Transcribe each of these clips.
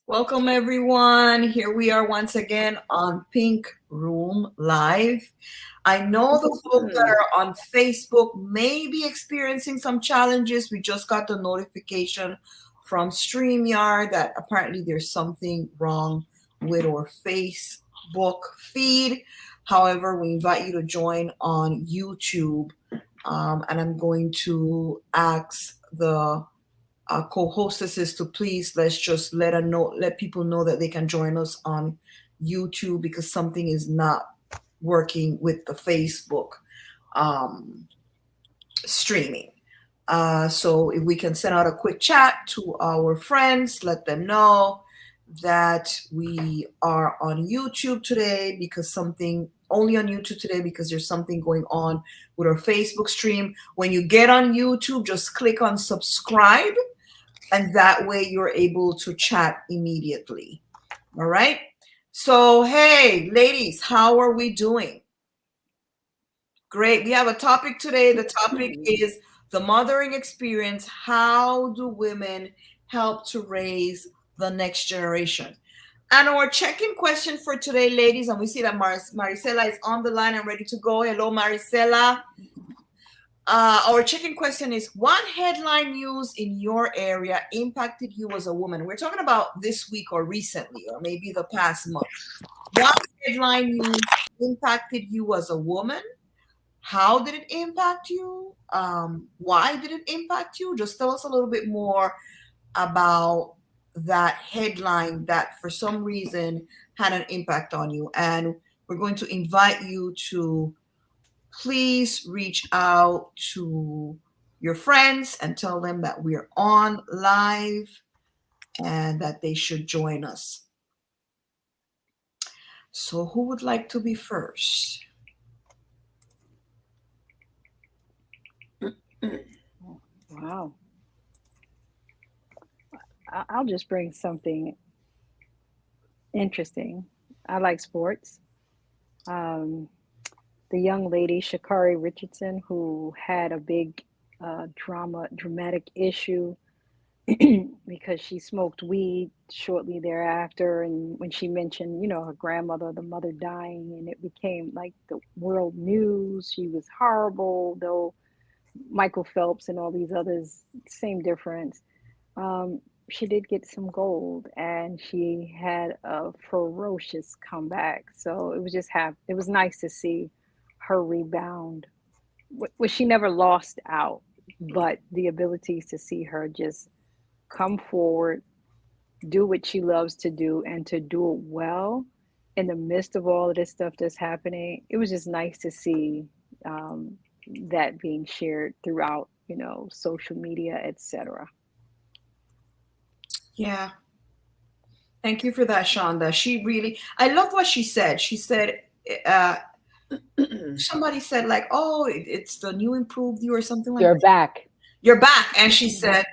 Welcome, everyone. Here we are once again on Pink Room Live. I know the folks that are on Facebook may be experiencing some challenges. We just got the notification from StreamYard that apparently there's something wrong with our Facebook feed. However, we invite you to join on YouTube. And I'm going to ask the co-hostesses to please let's just let people know that they can join us on YouTube because something is not working with the Facebook um, streaming. So if we can send out a quick chat to our friends, let them know that we are on YouTube today because something only on YouTube today because there's something going on with our Facebook stream. When you get on YouTube, just click on subscribe and that way you're able to chat immediately. All right. So, hey, ladies, how are we doing? Great. We have a topic today. The topic is the mothering experience. How do women help to raise the next generation? And our check-in question for today, ladies, and we see that Maricela is on the line and ready to go. Hello, Maricela. Our check-in question is: what headline news in your area impacted you as a woman? We're talking about this week or recently, or maybe the past month. What headline news impacted you as a woman? How did it impact you? Why did it impact you? Just tell us a little bit more about that headline that for some reason had an impact on you. And we're going to invite you to please reach out to your friends and tell them that we're on live and that they should join us. So who would like to be first? Wow. I'll just bring something interesting. I like sports. Um, the young lady, Shakari Richardson, who had a big dramatic issue because she smoked weed shortly thereafter. And when she mentioned, her grandmother, the mother dying, and it became like the world news. She was horrible, though Michael Phelps and all these others, same difference. Um, she did get some gold and she had a ferocious comeback. So it was it was nice to see her rebound. Well, she never lost out, but the abilities to see her just come forward, do what she loves to do, and to do it well in the midst of all of this stuff that's happening. It was just nice to see um, that being shared throughout, social media, etc. Yeah. Thank you for that, Shonda. I love what she said. She said, uh, somebody said like, oh, it's the new improved you or something like You're that. back. You're back. And she said,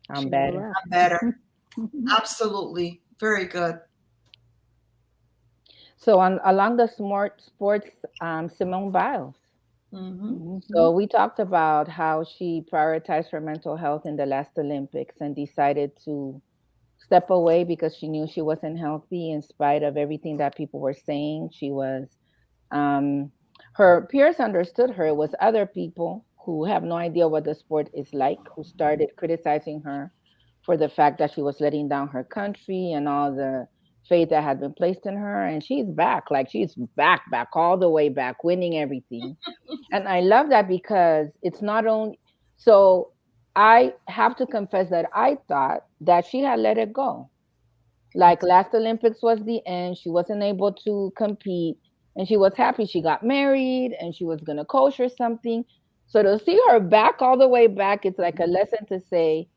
I'm She never better. left. I'm better. Absolutely. Very good. So on along the smart sports, Simone Biles. Hmm. Hmm. So we talked about how she prioritized her mental health in the last Olympics and decided to step away because she knew she wasn't healthy in spite of everything that people were saying. She was um, her peers understood her. It was other people who have no idea what the sport is like who started criticizing her for the fact that she was letting down her country and all the faith that had been placed in her. And she's back, like she's back, all the way back, winning everything. And I love that because it's not only so. I have to confess that I thought that she had let it go. Like last Olympics was the end. She wasn't able to compete and she was happy she got married and she was going to coach or something. So to see her back all the way back, it's like a lesson to say,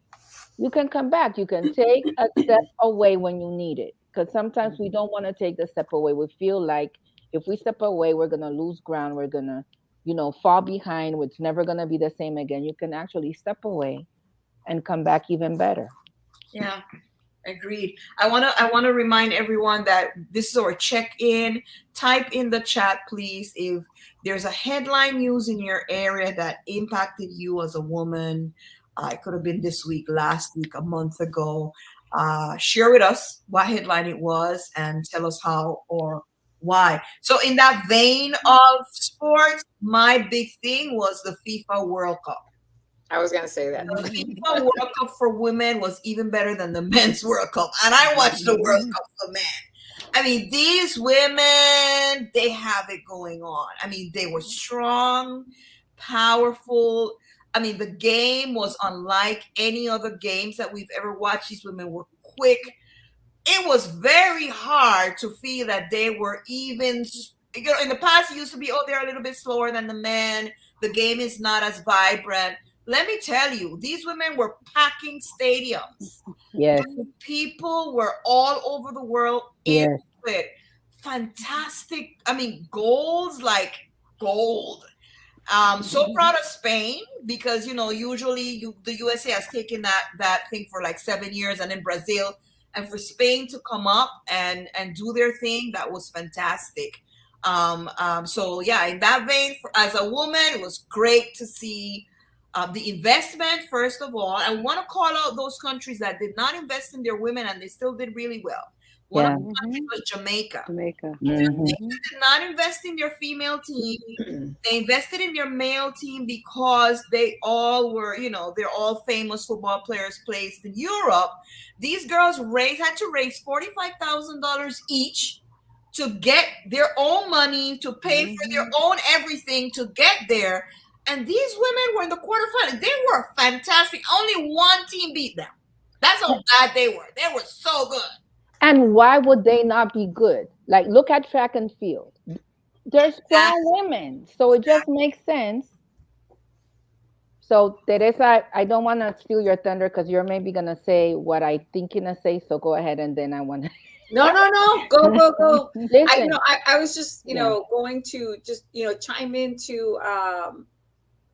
you can come back. You can take a step away when you need it. Because sometimes we don't want to take the step away. We feel like if we step away, we're going to lose ground. We're going to, fall behind. It's never going to be the same again. You can actually step away and come back even better. Yeah. Agreed. I want to remind everyone that this is our check-in. Type in the chat, please, if there's a headline news in your area that impacted you as a woman. It could have been this week, last week, a month ago. share with us what headline it was and tell us how or why. So, in that vein of sports, my big thing was the FIFA World Cup. I was gonna say that. The FIFA World Cup for women was even better than the men's World Cup. And I watched the World Cup for men. I mean, these women, they have it going on. I mean, they were strong, powerful. I mean, the game was unlike any other games that we've ever watched. These women were quick. It was very hard to feel that they were even. You know, in the past, it used to be, oh, they're a little bit slower than the men. The game is not as vibrant. Let me tell you, these women were packing stadiums. Yes. People were all over the world Yes. into it. Fantastic. I mean, goals like gold. So proud of Spain because usually the USA has taken that thing for like 7 years, and then Brazil, and for Spain to come up and do their thing, that was fantastic. So yeah, in that vein, as a woman, it was great to see the investment. First of all, I want to call out those countries that did not invest in their women and they still did really well. One Yeah. of the countries was Jamaica. Jamaica. Mhm. They did not invest in their female team. They invested in their male team because they all were, they're all famous football players placed in Europe. These girls had to raise $45,000 each to get their own money, to pay for their own everything to get there. And these women were in the quarterfinals. They were fantastic. Only one team beat them. That's how bad they were. They were so good. And why would they not be good? Like, look at track and field. They're strong women, so it just makes sense. So, Teresa, I don't want to steal your thunder because you're maybe gonna say what I think you're gonna say. So go ahead, and then I want to. No, go. Listen, I was just Yeah. going to just chime into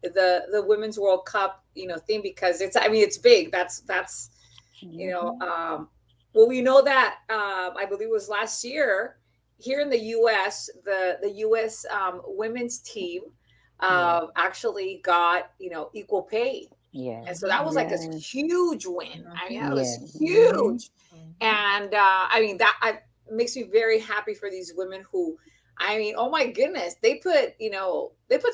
the Women's World Cup thing because it's big. That's well, we know that I believe it was last year here in the U.S. the U.S. Women's team actually got equal pay, yeah, and so that was like a Yes. huge win. I mean, that was Yes. huge, and that makes me very happy for these women who. I mean, oh my goodness, they put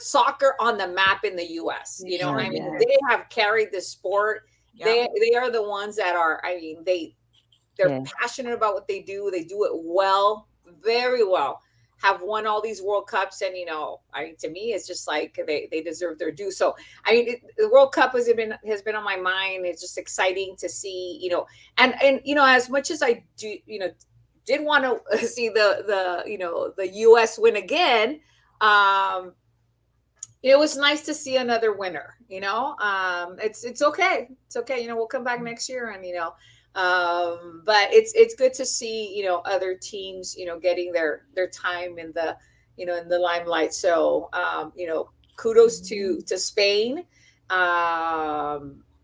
soccer on the map in the US. I mean, Yeah. they have carried the sport. Yeah. They are the ones that are, I mean, they're Yeah. passionate about what they do. They do it well, very well. Have won all these World Cups, and I mean, to me, it's just like they deserve their due. So, I mean, the World Cup has been on my mind. It's just exciting to see, and as much as I do, did want to see the U.S. win again. It was nice to see another winner. It's okay. It's okay. We'll come back next year, and but it's good to see other teams getting their time in the in the limelight. So kudos to Spain.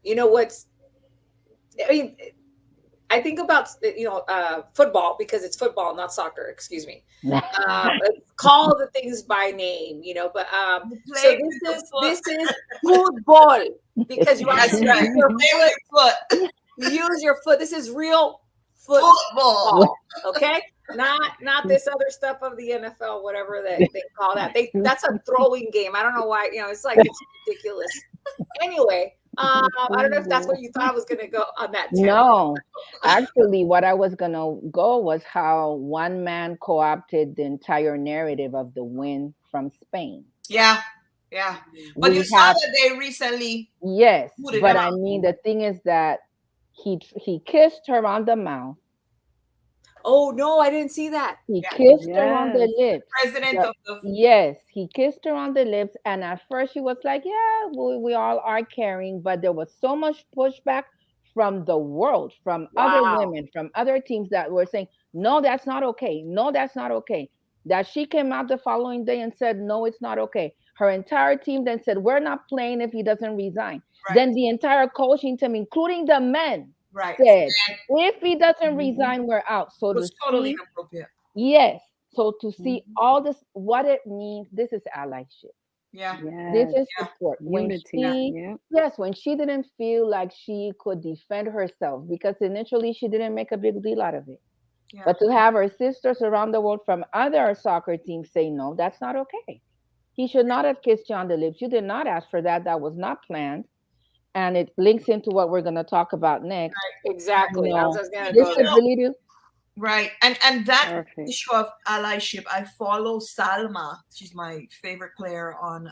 What's I mean. I think about football because it's football, not soccer. Excuse me. Call the things by name, But so this is football because you That's actually right. use your foot. This is real Football. football. Okay, not this other stuff of the NFL, whatever they call that. That's a throwing game. I don't know why. It's like it's ridiculous. Anyway. I don't know if that's what you thought I was going to go on that. No, actually, what I was gonna go was how one man co-opted the entire narrative of the win from Spain. Yeah. But We you saw have- that they recently. Yes, Put it but out. I mean, the thing is that he kissed her on the mouth. Oh no, I didn't see that. He kissed her on the Yes. lips. President Yeah. of the. Yes, he kissed her on the lips, and at first she was like, "Yeah, we all are caring," but there was so much pushback from the world, from other Wow. women, from other teams that were saying, "No, that's not okay. No, that's not okay." That she came out the following day and said, "No, it's not okay." Her entire team then said, "We're not playing if he doesn't resign." Right. Then the entire coaching team, including the men, Right. said, "If he doesn't Mhm. resign, we're out." So It to was totally see, inappropriate. yes. So to see Mhm. all this, what it means, this is allyship. Yeah. They Yes. just support. When Unity. Yeah. she, Yeah. yes, when she didn't feel like she could defend herself, because initially she didn't make a big deal out of it. Yeah. But to have her sisters around the world from other soccer teams say, no, that's not okay. He should not have kissed you on the lips. You did not ask for that. That was not planned. And it links into what we're going to talk about next. You Exactly. I was know, just gonna You go this there. know, ability. right. And that Perfect. issue of allyship, I follow Salma. She's my favorite player on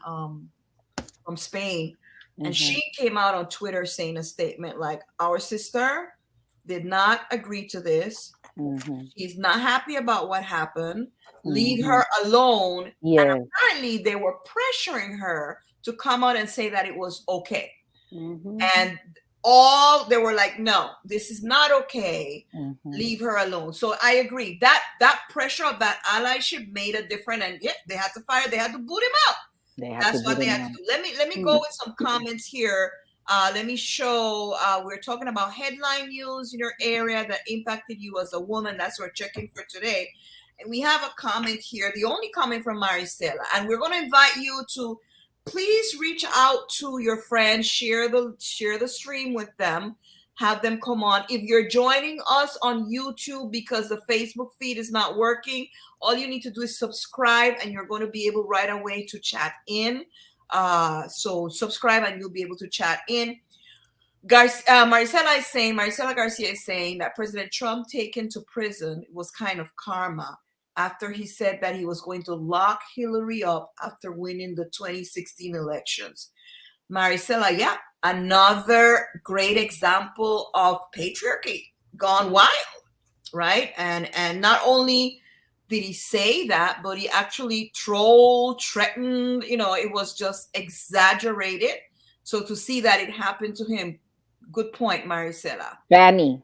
from Spain. And Mhm, she came out on Twitter saying a statement like, our sister did not agree to this. mhm, She's not happy about what happened. Leave mhm. her alone. And Yes. apparently they were pressuring her to come out and say that it was okay. Mm-hmm. And all they were like, no, this is not okay. Mhm. Leave her alone. So I agree that pressure of that allyship made a difference. And yeah, they had to fire, they had to boot him out. They had That's to what do they them had to out. do. Let me go with some comments here. Let me show. We're talking about headline news in your area that impacted you as a woman. That's what we're checking for today. And we have a comment here. The only comment from Maricela, and we're going to invite you to please reach out to your friends, share the stream with them, have them come on. If you're joining us on YouTube because the Facebook feed is not working, all you need to do is subscribe and you're going to be able right away to chat in. So subscribe and you'll be able to chat in. Maricela Garcia is saying that President Trump taken to prison was kind of karma after he said that he was going to lock Hillary up after winning the 2016 elections. Maricela, yeah, another great example of patriarchy gone wild, right? And not only did he say that, but he actually trolled, threatened, it was just exaggerated. So to see that it happened to him, good point, Maricela. Fanny.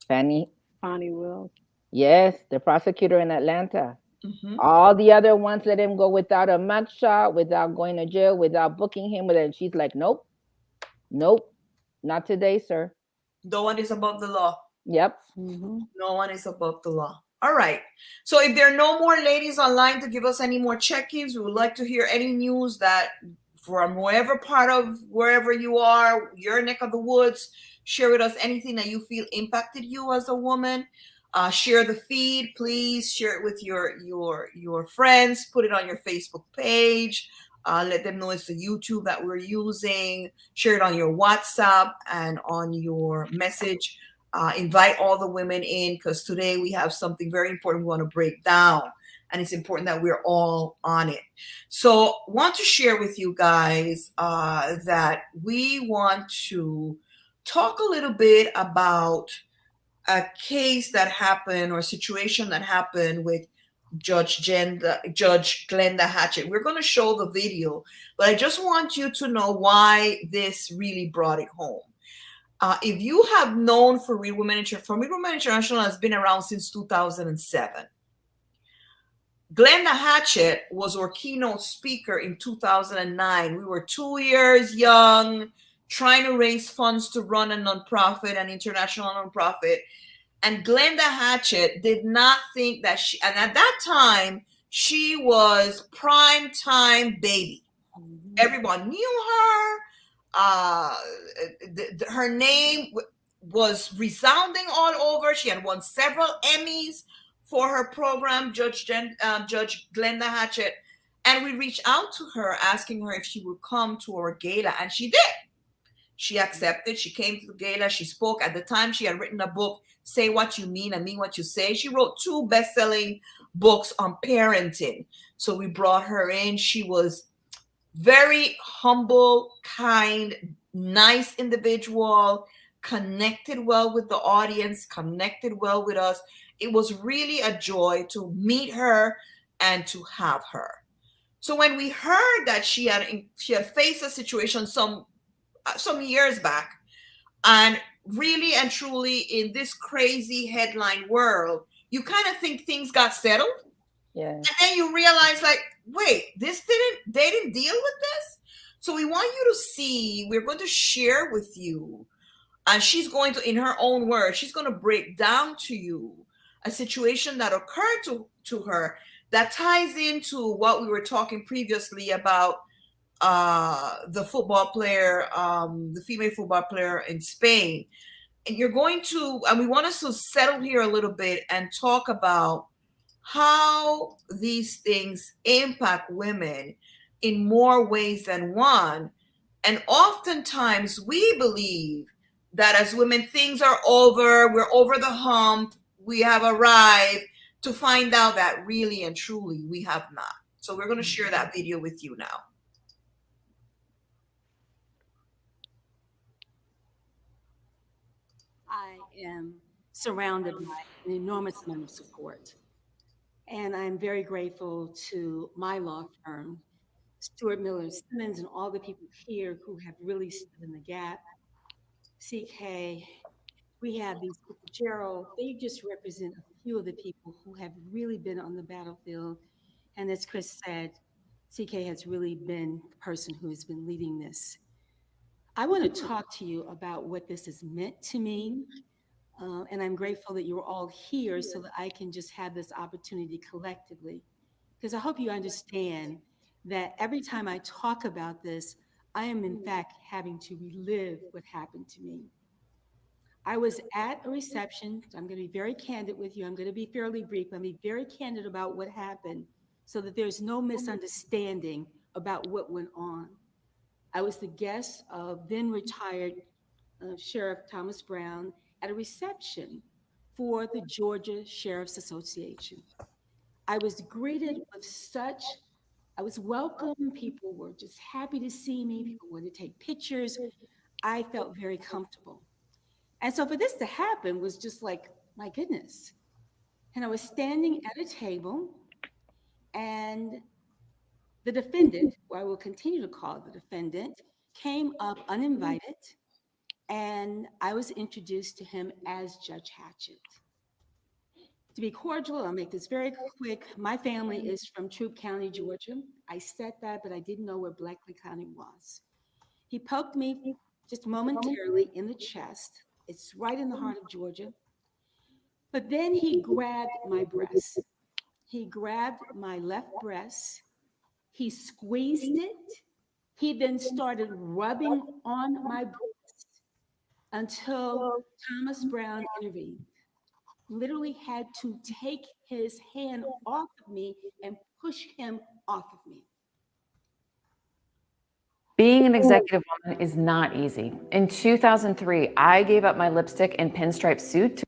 Bonnie Wills. Yes, the prosecutor in Atlanta. Hmm. All the other ones let him go without a mugshot, without going to jail, without booking him. And she's like, nope, nope, not today, sir. No one is above the law. Yep. Mm-hmm. No one is above the law. All right. So if there are no more ladies online to give us any more check-ins, we would like to hear any news that from wherever part of wherever you are, your neck of the woods, share with us anything that you feel impacted you as a woman. Share the feed, please. Share it with your friends. Put it on your Facebook page. Let them know it's the YouTube that we're using. Share it on your WhatsApp and on your message. Invite all the women in because today we have something very important we want to break down, and it's important that we're all on it. So want to share with you guys that we want to talk a little bit about a case that happened or a situation that happened with Judge Glenda Hatchett. We're going to show the video, but I just want you to know why this really brought it home. If you have known for Real Women International has been around since 2007. Glenda Hatchett was our keynote speaker in 2009. We were 2 years young, trying to raise funds to run a nonprofit, an international nonprofit. And Glenda Hatchett did not think that and at that time, she was prime time baby. Mm-hmm. Everyone knew her. Her name was resounding all over. She had won several Emmys for her program, Judge Glenda Hatchett. And we reached out to her asking her if she would come to our gala, and she did. She accepted. She came to the gala. She spoke. At the time, she had written a book, Say What You Mean and Mean What You Say. She wrote 2 best-selling books on parenting. So we brought her in. She was very humble, kind, nice individual, connected well with the audience, connected well with us. It was really a joy to meet her and to have her. So when we heard that she had faced a situation some years back, and really and truly in this crazy headline world, you kind of think things got settled. Yeah. And then you realize, like, wait, they didn't deal with this. So we want you to see, we're going to share with you, and she's going to, in her own words, she's going to break down to you a situation that occurred to her that ties into what we were talking previously about the football player, the female football player in Spain. And you're going to, and we want us to settle here a little bit and talk about how these things impact women in more ways than one. And oftentimes we believe that as women, things are over, we're over the hump, we have arrived, to find out that really and truly we have not. So we're going to share that video with you now. I am surrounded by an enormous amount of support. And I'm very grateful to my law firm, Stuart Miller Simmons, and all the people here who have really stood in the gap. CK, we have these people, Gerald, they just represent a few of the people who have really been on the battlefield. And as Chris said, CK has really been the person who has been leading this. I want to talk to you about what this has meant to me. And I'm grateful that you're all here so that I can just have this opportunity collectively. Because I hope you understand that every time I talk about this, I am in fact having to relive what happened to me. I was at a reception. I'm going to be very candid with you. I'm going to be fairly brief. I'm going to be very candid about what happened so that there's no misunderstanding about what went on. I was the guest of then retired Sheriff Thomas Brown at a reception for the Georgia Sheriff's Association. I was greeted with I was welcomed. People were just happy to see me. People wanted to take pictures. I felt very comfortable. And so for this to happen was just like, my goodness. And I was standing at a table, and the defendant, who I will continue to call the defendant, came up uninvited, and I was introduced to him as Judge Hatchett. To be cordial, I'll make this very quick. My family is from Troup County, Georgia. I said that, but I didn't know where Bleckley County was. He poked me just momentarily in the chest. It's right in the heart of Georgia. But then he grabbed my breast. He grabbed my left breast. He squeezed it. He then started rubbing on my breast until Thomas Brown intervened. Literally had to take his hand off of me and push him off of me. Being an executive woman is not easy. In 2003, I gave up my lipstick and pinstripe suit.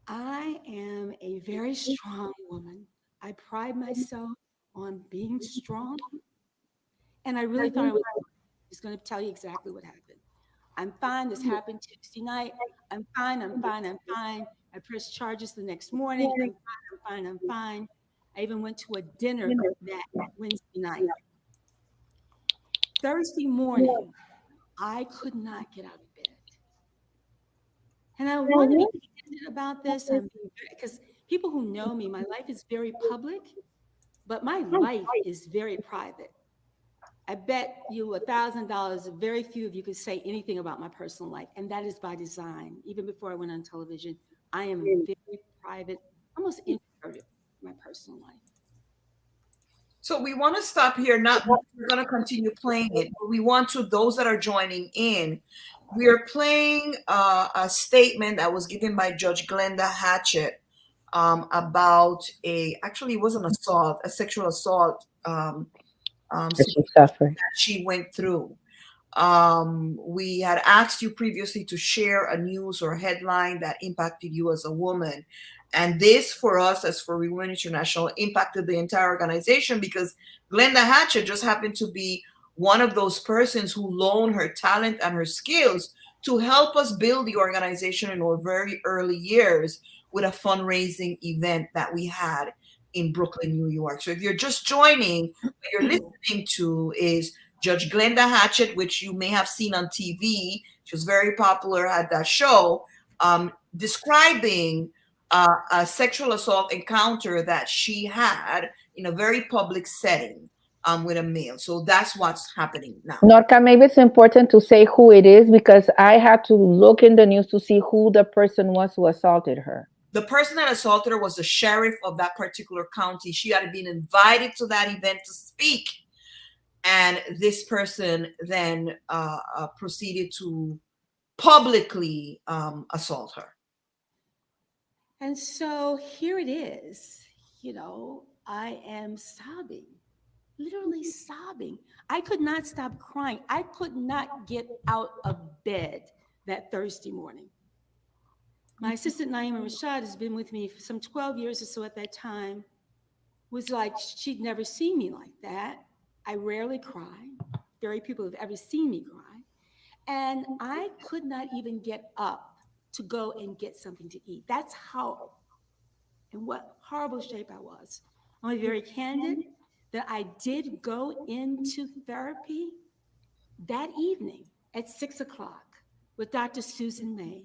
I am a very strong woman. I pride myself on being strong. And I really thought I was just going to tell you exactly what happened. I'm fine. This happened Tuesday night. I'm fine. I'm fine. I'm fine. I pressed charges the next morning. I'm fine. I'm fine. I'm fine. I even went to a dinner that Wednesday night. Thursday morning, I could not get out of bed. And I want to be candid about this because people who know me, my life is very public, but my life is very private. I bet you $1,000, very few of you could say anything about my personal life, and that is by design. Even before I went on television, I am very private, almost introverted in my personal life. So we want to stop here. We're going to continue playing it, but we want to, those that are joining in, we are playing a statement that was given by Judge Glenda Hatchett about actually it was an assault, a sexual assault that she went through. We had asked you previously to share a news or headline that impacted you as a woman. And this, for us, as for Women International, impacted the entire organization because Glenda Hatchett just happened to be one of those persons who loaned her talent and her skills to help us build the organization in our very early years with a fundraising event that we had in Brooklyn, New York. So if you're just joining, what you're listening to is Judge Glenda Hatchett, which you may have seen on TV. She was very popular at that show, describing a sexual assault encounter that she had in a very public setting with a male. So that's what's happening now. Norca, maybe it's important to say who it is because I had to look in the news to see who the person was who assaulted her. The person that assaulted her was the sheriff of that particular county. She had been invited to that event to speak. And this person then proceeded to publicly assault her. And so here it is, I am sobbing, literally sobbing. I could not stop crying. I could not get out of bed that Thursday morning. My assistant, Naima Rashad, has been with me for some 12 years or so at that time, was like, she'd never seen me like that. I rarely cry. Very few people have ever seen me cry. And I could not even get up to go and get something to eat. That's how, in what horrible shape I was. I'm very candid that I did go into therapy that evening at 6 o'clock with Dr. Susan May.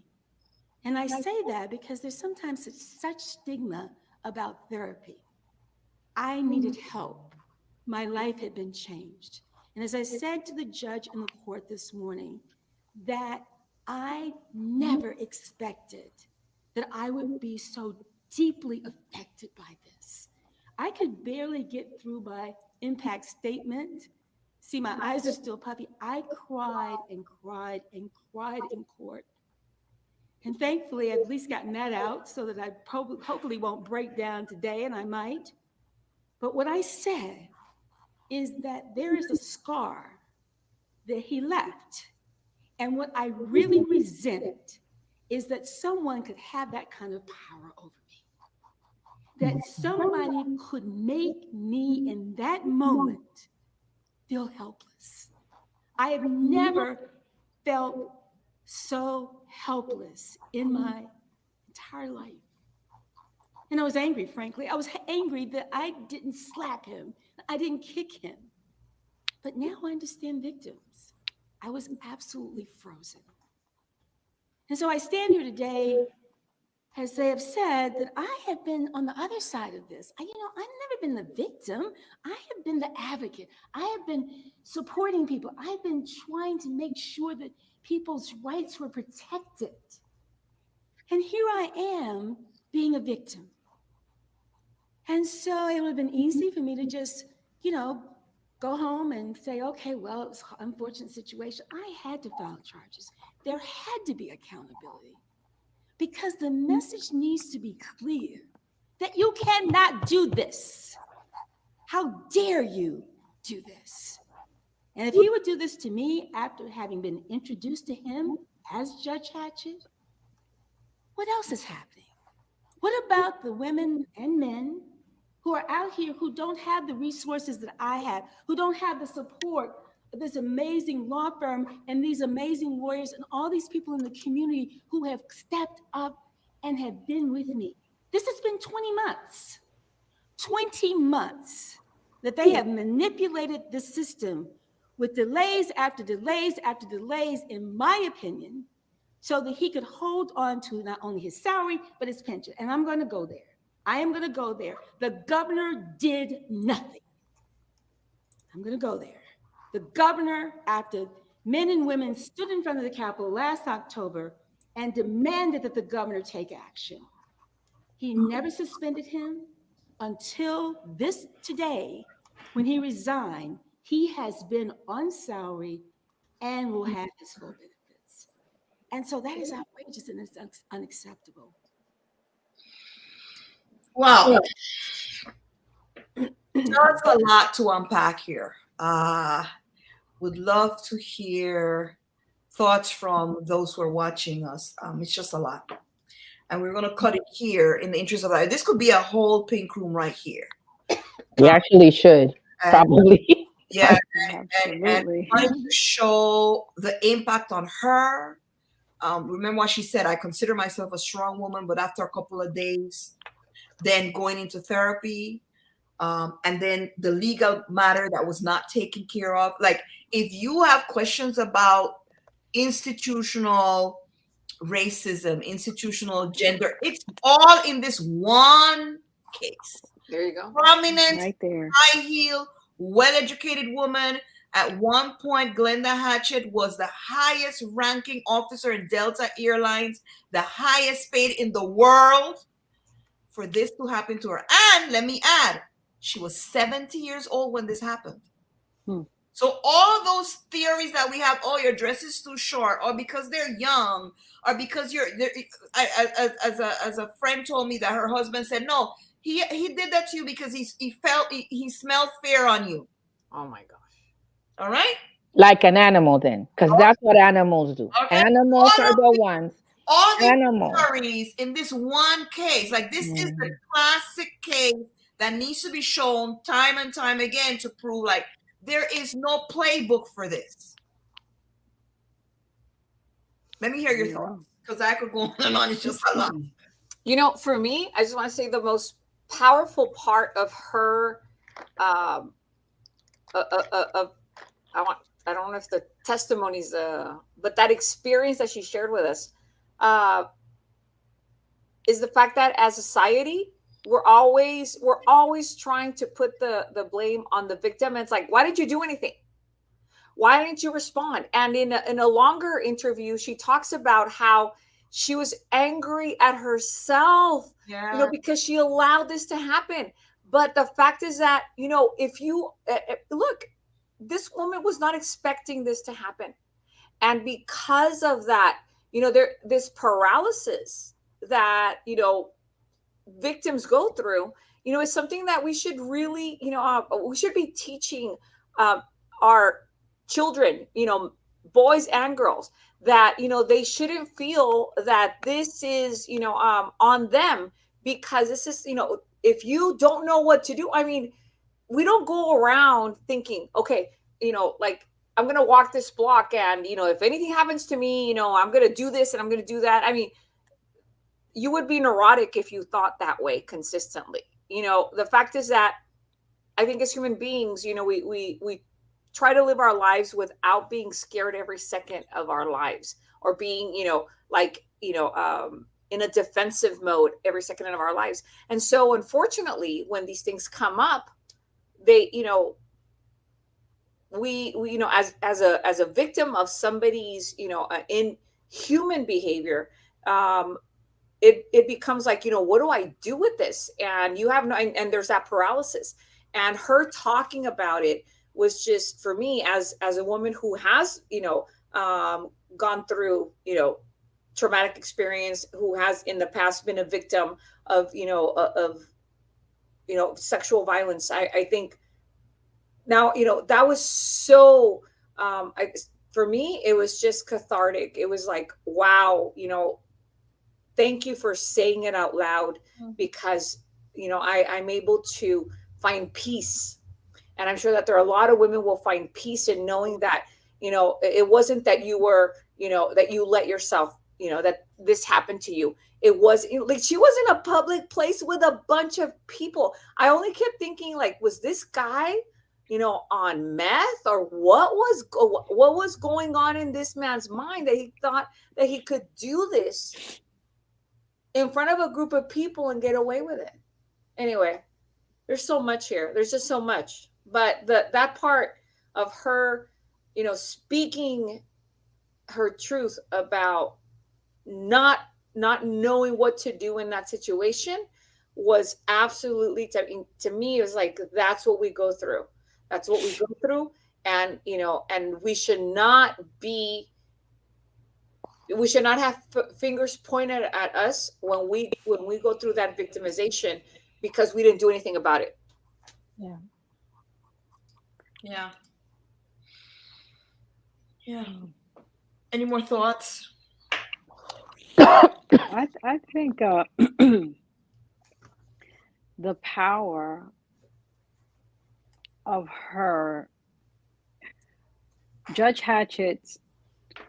And I say that because there's sometimes such stigma about therapy. I needed help. My life had been changed. And as I said to the judge in the court this morning, that I never expected that I would be so deeply affected by this. I could barely get through my impact statement. See, my eyes are still puffy. I cried and cried and cried in court. And thankfully, I've at least gotten that out so that I hopefully won't break down today, and I might. But what I said is that there is a scar that he left. And what I really resented is that someone could have that kind of power over me. That somebody could make me in that moment feel helpless. I have never felt so helpless in my entire life. And I was angry, frankly. I was angry that I didn't slap him. I didn't kick him. But now I understand victims. I was absolutely frozen. And so I stand here today, as they have said, that I have been on the other side of this. I've never been the victim. I have been the advocate. I have been supporting people. I've been trying to make sure that people's rights were protected. And here I am being a victim. And so it would have been easy for me to just, go home and say, okay, well, it was an unfortunate situation. I had to file charges. There had to be accountability because the message needs to be clear that you cannot do this. How dare you do this? And if he would do this to me after having been introduced to him as Judge Hatchett, what else is happening? What about the women and men who are out here who don't have the resources that I have, who don't have the support of this amazing law firm and these amazing lawyers and all these people in the community who have stepped up and have been with me? This has been 20 months that they have manipulated the system with delays after delays after delays, in my opinion, so that he could hold on to not only his salary, but his pension. And I'm going to go there. I am going to go there. The governor did nothing. I'm going to go there. The governor, after men and women stood in front of the Capitol last October and demanded that the governor take action, he never suspended him until this today, when he resigned. He has been on salary and will have his full benefits. And so that is outrageous and it's unacceptable. Wow. That's a lot to unpack here. Would love to hear thoughts from those who are watching us. It's just a lot. And we're going to cut it here in the interest of that. This could be a whole pink room right here. We actually should, probably. Yeah. Absolutely. And trying to show the impact on her. Remember what she said, I consider myself a strong woman, but after a couple of days, then going into therapy, and then the legal matter that was not taken care of. Like, if you have questions about institutional racism, institutional gender, it's all in this one case. There you go. Prominent, Right there. high heel, well-educated woman. At one point, Glenda Hatchett was the highest ranking officer in Delta Airlines, the highest paid in the world. for this to happen to her. And let me add, she was 70 years old when this happened. So all those theories that we have, oh, your dress is too short, or because they're young, or because as a friend told me that her husband said, no, he did that to you because he smelled fear on you. Oh my gosh. All right. Like an animal, then, because that's what animals do. Okay. Animals are the ones. All these Animals. theories in this one case, like this is the classic case that needs to be shown time and time again to prove like there is no playbook for this. Let me hear your thoughts, because I could go on and on. It's just a lot. You know, for me, I just want to say the most powerful part of her, I don't know if the testimonies, but that experience that she shared with us, is the fact that as a society, we're always trying to put the blame on the victim. And it's like, why did you do anything? Why didn't you respond? And in a longer interview, she talks about how she was angry at herself, because she allowed this to happen. But the fact is that, if you look, this woman was not expecting this to happen. And because of that, this paralysis that, victims go through, is something that we should really, we should be teaching our children, boys and girls, that, they shouldn't feel that this is, on them, because this is, if you don't know what to do, I mean, we don't go around thinking, okay, like, I'm going to walk this block and, if anything happens to me, I'm going to do this and I'm going to do that. I mean, you would be neurotic if you thought that way consistently. The fact is that I think as human beings, we try to live our lives without being scared every second of our lives, or being, in a defensive mode every second of our lives. And so unfortunately, when these things come up, they, we as a victim of somebody's, inhuman behavior, it becomes like, what do I do with this? And you have no, and there's that paralysis. And her talking about it was just, for me, as a woman who has, gone through, traumatic experience, who has in the past been a victim of, sexual violence. I think now, that was so, for me, it was just cathartic. It was like, wow, thank you for saying it out loud, because, I'm able to find peace. And I'm sure that there are a lot of women will find peace in knowing that, it wasn't that you were, that you let yourself, that this happened to you. It was like, she was in a public place with a bunch of people. I only kept thinking, like, was this guy, on meth, or what was going on in this man's mind that he thought that he could do this in front of a group of people and get away with it? Anyway, there's so much here. There's just so much. But that part of her, speaking her truth about not knowing what to do in that situation was absolutely, to me, it was like, that's what we go through. That's what we go through. And, and we should not have fingers pointed at us when we go through that victimization, because we didn't do anything about it. Yeah. Any more thoughts? I think the power of her, Judge Hatchett's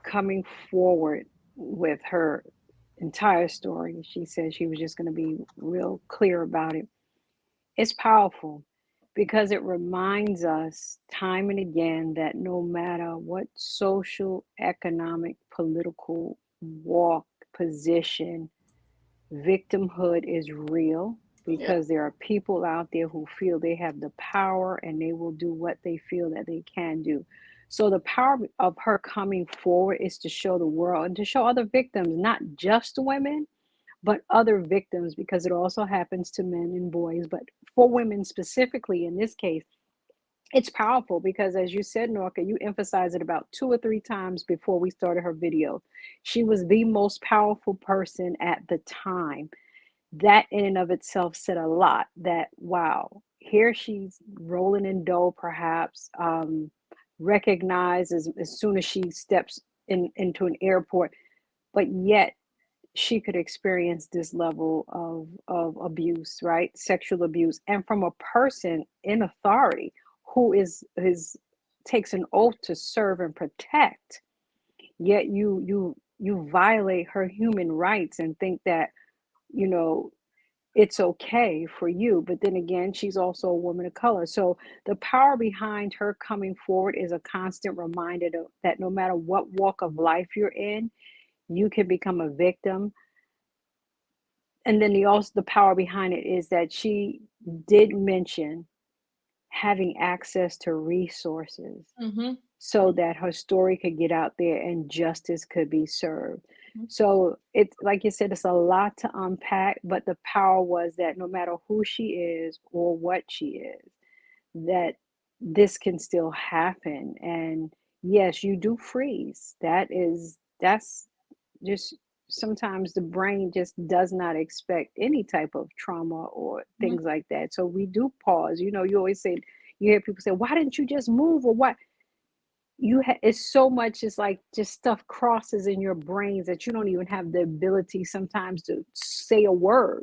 coming forward with her entire story. She said she was just going to be real clear about it. It's powerful, because it reminds us time and again that no matter what social, economic, political walk, position, victimhood is real, because there are people out there who feel they have the power and they will do what they feel that they can do. So the power of her coming forward is to show the world and to show other victims, not just women, but other victims, because it also happens to men and boys. But for women specifically, in this case, it's powerful because, as you said, Norca, you emphasized it about 2 or 3 times before we started her video. She was the most powerful person at the time. That in and of itself said a lot, that wow, here she's rolling in dough, perhaps, recognized as soon as she steps into an airport, but yet she could experience this level of abuse, right? Sexual abuse, and from a person in authority who is takes an oath to serve and protect, yet you violate her human rights and think that, you know, it's okay for you. But then again, she's also a woman of color. So the power behind her coming forward is a constant reminder that no matter what walk of life you're in, you can become a victim. And then the power behind it is that she did mention having access to resources so that her story could get out there and justice could be served. So it's like you said, it's a lot to unpack, but the power was that no matter who she is or what she is, that this can still happen. And yes, you do freeze. That's just, sometimes the brain just does not expect any type of trauma or things like that. So we do pause. You know, you always say, you hear people say, why didn't you just move? Or what? It's so much, it's like just stuff crosses in your brains that you don't even have the ability sometimes to say a word.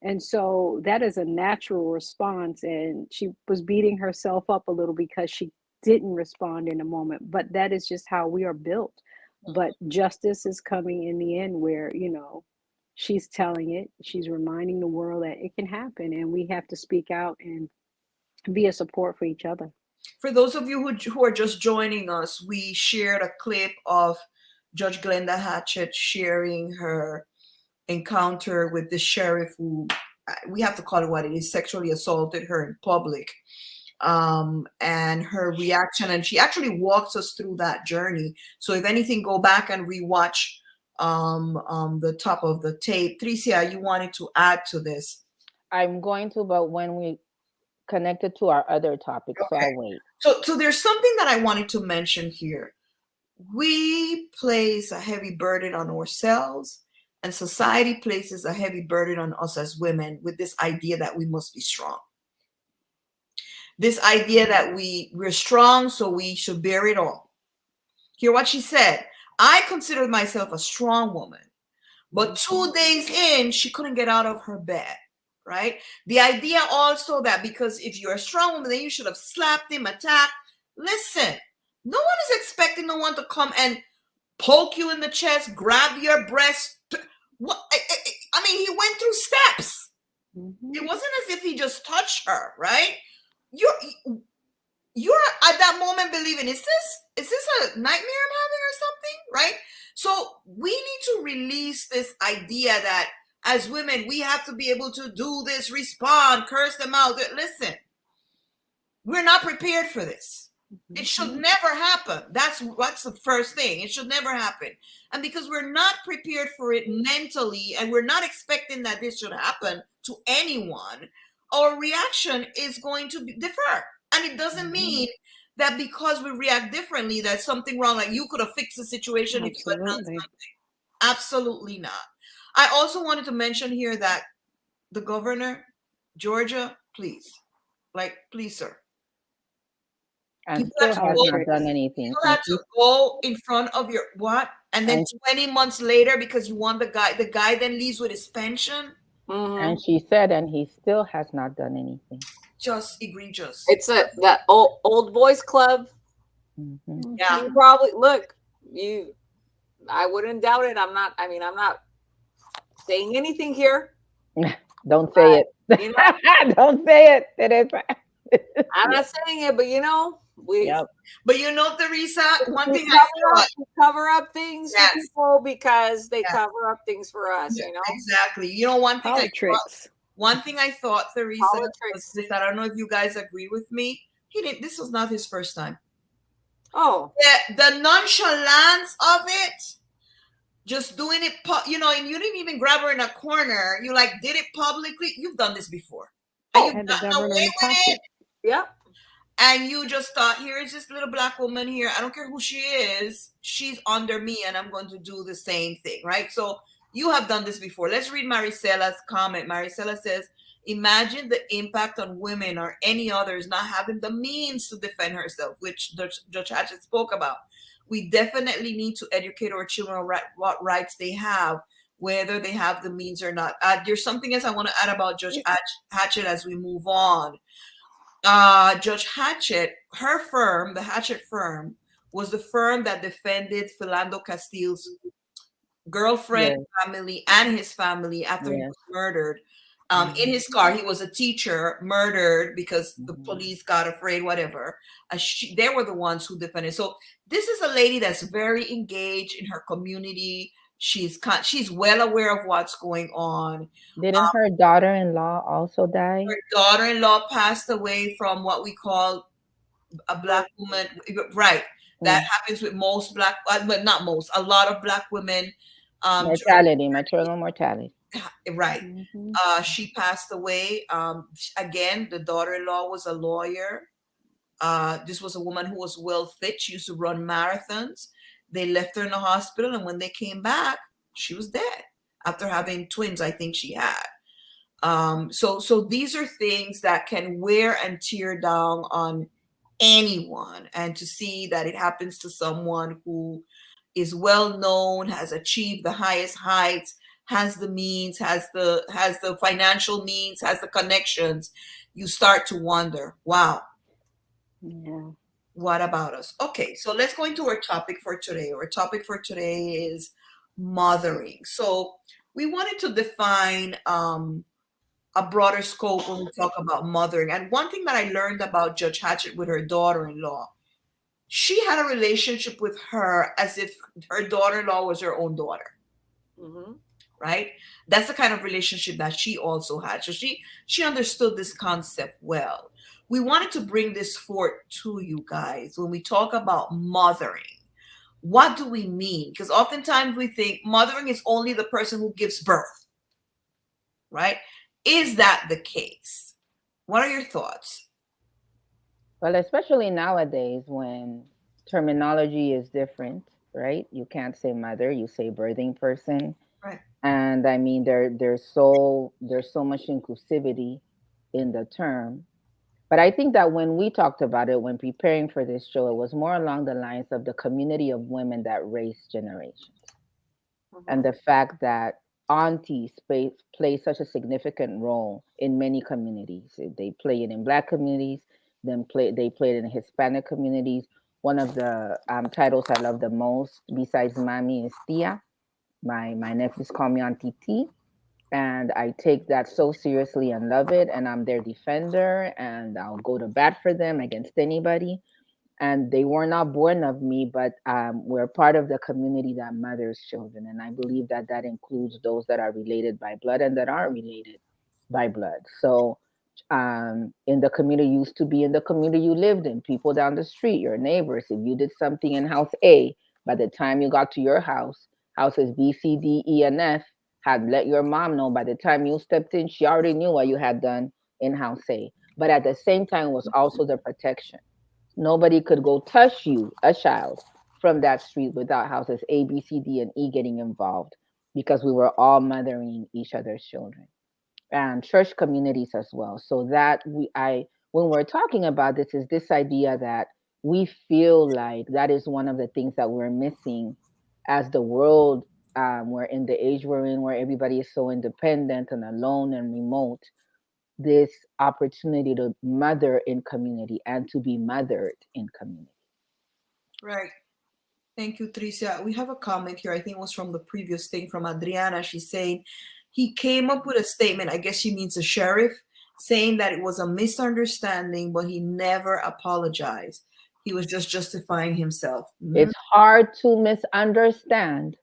And so that is a natural response. And she was beating herself up a little because she didn't respond in a moment. But that is just how we are built. But justice is coming in the end, where, you know, she's telling it, she's reminding the world that it can happen, and we have to speak out and be a support for each other. For those of you who are just joining us, we shared a clip of Judge Glenda Hatchett sharing her encounter with the sheriff who, we have to call it what it is, sexually assaulted her in public, and her reaction. And she actually walks us through that journey. So if anything, go back and rewatch the top of the tape. Tricia, you wanted to add to this? I'm going to, but when we connected to our other topic, so I'll wait. So there's something that I wanted to mention here. We place a heavy burden on ourselves, and society places a heavy burden on us as women with this idea that we must be strong. This idea that we're strong, so we should bear it all. Hear what she said. I considered myself a strong woman, but 2 days in, she couldn't get out of her bed. Right? The idea also that because if you're a strong woman, then you should have slapped him, attacked. Listen, no one is expecting no one to come and poke you in the chest, grab your breast. What? I mean, he went through steps. It wasn't as if he just touched her, right? You're at that moment believing, is this a nightmare I'm having or something, right? So we need to release this idea that as women, we have to be able to do this, respond, curse them out. Listen, we're not prepared for this. It should never happen. That's the first thing. It should never happen. And because we're not prepared for it mentally, and we're not expecting that this should happen to anyone, our reaction is going to differ. And it doesn't mean that because we react differently, that's something wrong. Like you could have fixed the situation if you had done something. Absolutely not. I also wanted to mention here that the governor, Georgia, please, sir. And still has not done anything. You have to go in front of your what? And then 20 months later, because you want the guy then leaves with his pension. And she said, and he still has not done anything. Just egregious. It's that old boys club. Yeah. You probably I wouldn't doubt it. I'm not saying anything here. Don't say it. You know, don't say it. It is. I'm not saying it, but you know, But you know, Teresa, one thing we cover up things for people because they cover up things for us. You know, exactly. You know, one thing I thought, Teresa, was this, I don't know if you guys agree with me. This was not his first time. Oh, the nonchalance of it. just doing it, and you didn't even grab her in a corner. You like did it publicly. You've done this before. And you've Had the gotten governor away in the with it. pocket. Yep. And you just thought, here is this little black woman here. I don't care who she is. She's under me and I'm going to do the same thing, right? So you have done this before. Let's read Maricella's comment. Maricela says, imagine the impact on women or any others not having the means to defend herself, which Judge Hatchett spoke about. We definitely need to educate our children on what rights they have, whether they have the means or not. There's something else I want to add about Judge Hatchett as we move on. Judge Hatchett, her firm, the Hatchett firm, was the firm that defended Philando Castile's girlfriend, family, and his family after he was murdered. In his car, he was a teacher murdered because the police got afraid, whatever. They were the ones who defended. So this is a lady that's very engaged in her community. She's well aware of what's going on. Didn't her daughter-in-law also die? Her daughter-in-law passed away from what we call a black woman, right? That happens with most black, but not most, a lot of black women. Maternal mortality. Right. She passed away. Again, the daughter-in-law was a lawyer. This was a woman who was well fit. She used to run marathons. They left her in the hospital, and when they came back, she was dead after having twins, I think she had. So these are things that can wear and tear down on anyone, and to see that it happens to someone who is well known, has achieved the highest heights, has the means, has the financial means, has the connections, you start to wonder, wow. Yeah. What about us? Okay, so let's go into our topic for today. Our topic for today is mothering. So we wanted to define a broader scope when we talk about mothering. And one thing that I learned about Judge Hatchett with her daughter-in-law, she had a relationship with her as if her daughter-in-law was her own daughter. Right? That's the kind of relationship that she also had. So she understood this concept well. We wanted to bring this forth to you guys when we talk about mothering. What do we mean? Because oftentimes we think mothering is only the person who gives birth, right? Is that the case? What are your thoughts? Well, especially nowadays when terminology is different, right? You can't say mother, you say birthing person. Right. And I mean, there's so much inclusivity in the term. But I think that when we talked about it, when preparing for this show, it was more along the lines of the community of women that raise generations. And the fact that aunties play such a significant role in many communities. They play it in Black communities, they play it in Hispanic communities. One of the titles I love the most, besides Mami, is Tia. My nephews call me Auntie T. And I take that so seriously and love it. And I'm their defender, and I'll go to bat for them against anybody. And they were not born of me, but we're part of the community that mothers children. And I believe that that includes those that are related by blood and that aren't related by blood. So in the community, you used to be in the community you lived in, people down the street, your neighbors. If you did something in house A, by the time you got to your house, houses B, C, D, E, and F had let your mom know. By the time you stepped in, she already knew what you had done in house A. But at the same time, was also the protection. Nobody could go touch you, a child, from that street without houses A, B, C, D, and E getting involved, because we were all mothering each other's children. And church communities as well. So that when we're talking about this, is this idea that we feel like that is one of the things that we're missing as the world. We're in the age we're in, where everybody is so independent and alone and remote. This opportunity to mother in community and to be mothered in community. Right. Thank you, Tricia. We have a comment here. I think it was from the previous thing from Adriana. She's saying he came up with a statement. I guess she means the sheriff, saying that it was a misunderstanding, but he never apologized. He was just justifying himself. It's hard to misunderstand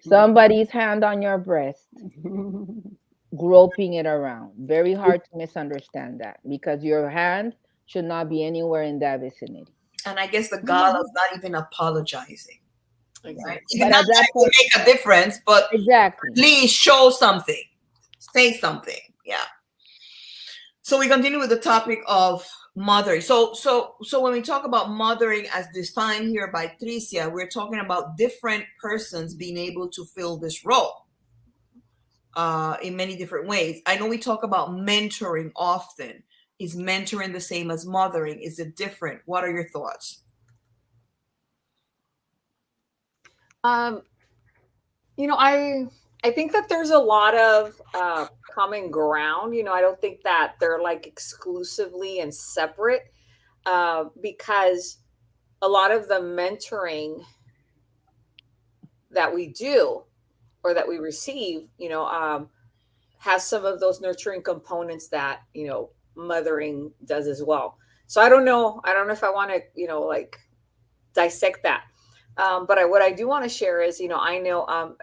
somebody's hand on your breast, groping it around. Very hard to misunderstand that, because your hand should not be anywhere in that vicinity. And I guess the gall of not even apologizing. Right? Exactly. Even But not at that that it will point, make a difference, but exactly. at least show something, say something. Yeah. So we continue with the topic of mothering. So when we talk about mothering as defined here by Tricia, we're talking about different persons being able to fill this role in many different ways. I know we talk about mentoring often. Is mentoring the same as mothering? Is it different? What are your thoughts? Um, I think that there's a lot of common ground. I don't think that they're like exclusively and separate, because a lot of the mentoring that we do or that we receive, has some of those nurturing components that mothering does as well. So I don't know. I don't know if I want to like dissect that. But what I do want to share is, I know,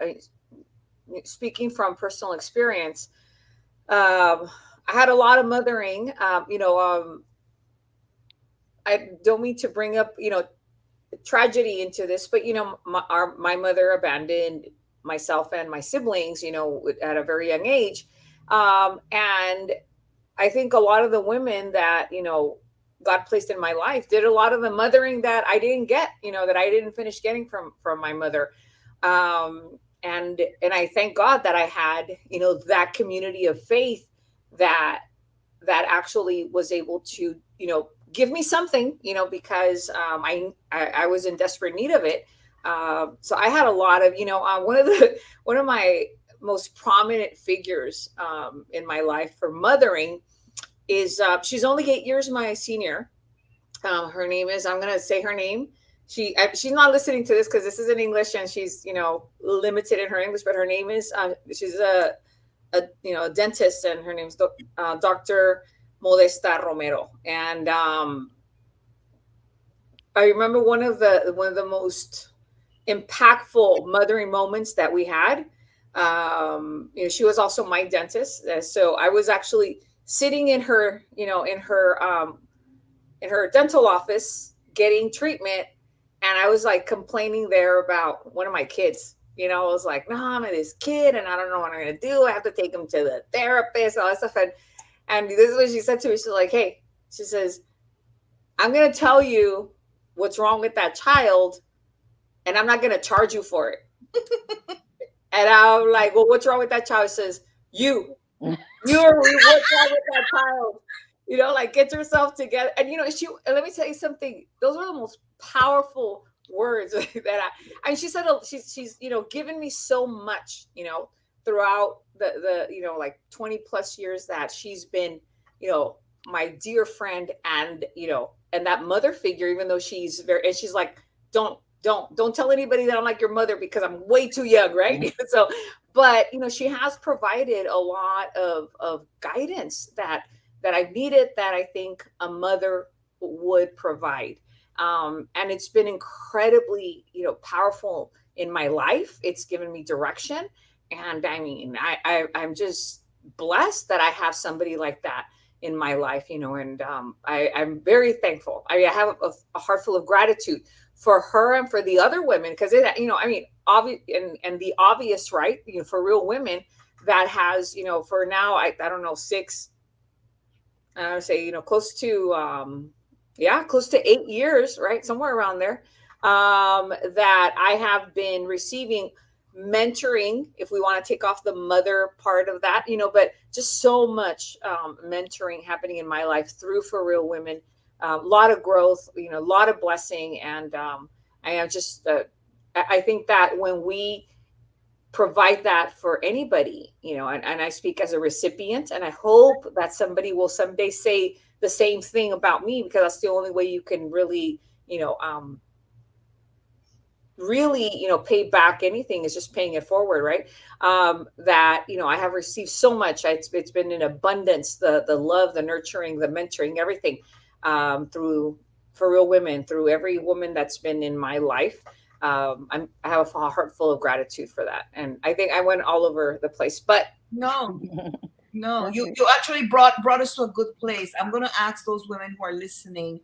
speaking from personal experience, I had a lot of mothering. I don't mean to bring up, tragedy into this, but my mother abandoned myself and my siblings, at a very young age, and I think a lot of the women that got placed in my life did a lot of the mothering that I didn't get, that I didn't finish getting from my mother. And I thank God that I had that community of faith that actually was able to give me something, because I was in desperate need of it. So I had a lot of one of my most prominent figures in my life for mothering is she's only 8 years my senior. Her name is, I'm gonna say her name. She's not listening to this because this is in English and she's limited in her English, but her name is she's a dentist, and her name's Dr. Modesta Romero. And I remember one of the most impactful mothering moments that we had. She was also my dentist, so I was actually sitting in her in her dental office getting treatment, and I was like complaining there about one of my kids. I was like, no, I'm this kid and I don't know what I'm gonna do. I have to take him to the therapist, all that stuff. And this is what she said to me. She's like, hey, she says, I'm gonna tell you what's wrong with that child, and I'm not gonna charge you for it. And I'm like, well, what's wrong with that child? She says, you're what's wrong with that child? Like, get yourself together. And let me tell you something. Those are the most powerful words that she said. She's given me so much, throughout the like 20 plus years that she's been, my dear friend, and and that mother figure. Even though she's very, and she's like, don't tell anybody that I'm like your mother because I'm way too young, right? So, but she has provided a lot of guidance that I've needed, that I think a mother would provide. And it's been incredibly, powerful in my life. It's given me direction. And I mean, I'm just blessed that I have somebody like that in my life, and I'm very thankful. I have a heart full of gratitude for her and for the other women, because obvious and the obvious, right? For real women that has, for now, I don't know, 6, I would say, close to, close to 8 years, right? Somewhere around there, that I have been receiving mentoring, if we want to take off the mother part of that, but just so much mentoring happening in my life through For Real Women. A lot of growth, a lot of blessing. And I am just, I think that when we provide that for anybody, and I speak as a recipient, and I hope that somebody will someday say the same thing about me, because that's the only way you can really, really, pay back anything, is just paying it forward, right? That, I have received so much. It's been in abundance, the love, the nurturing, the mentoring, everything, through For Real Women, through every woman that's been in my life. I have a heart full of gratitude for that. And I think I went all over the place, but No, you actually brought us to a good place. I'm going to ask those women who are listening,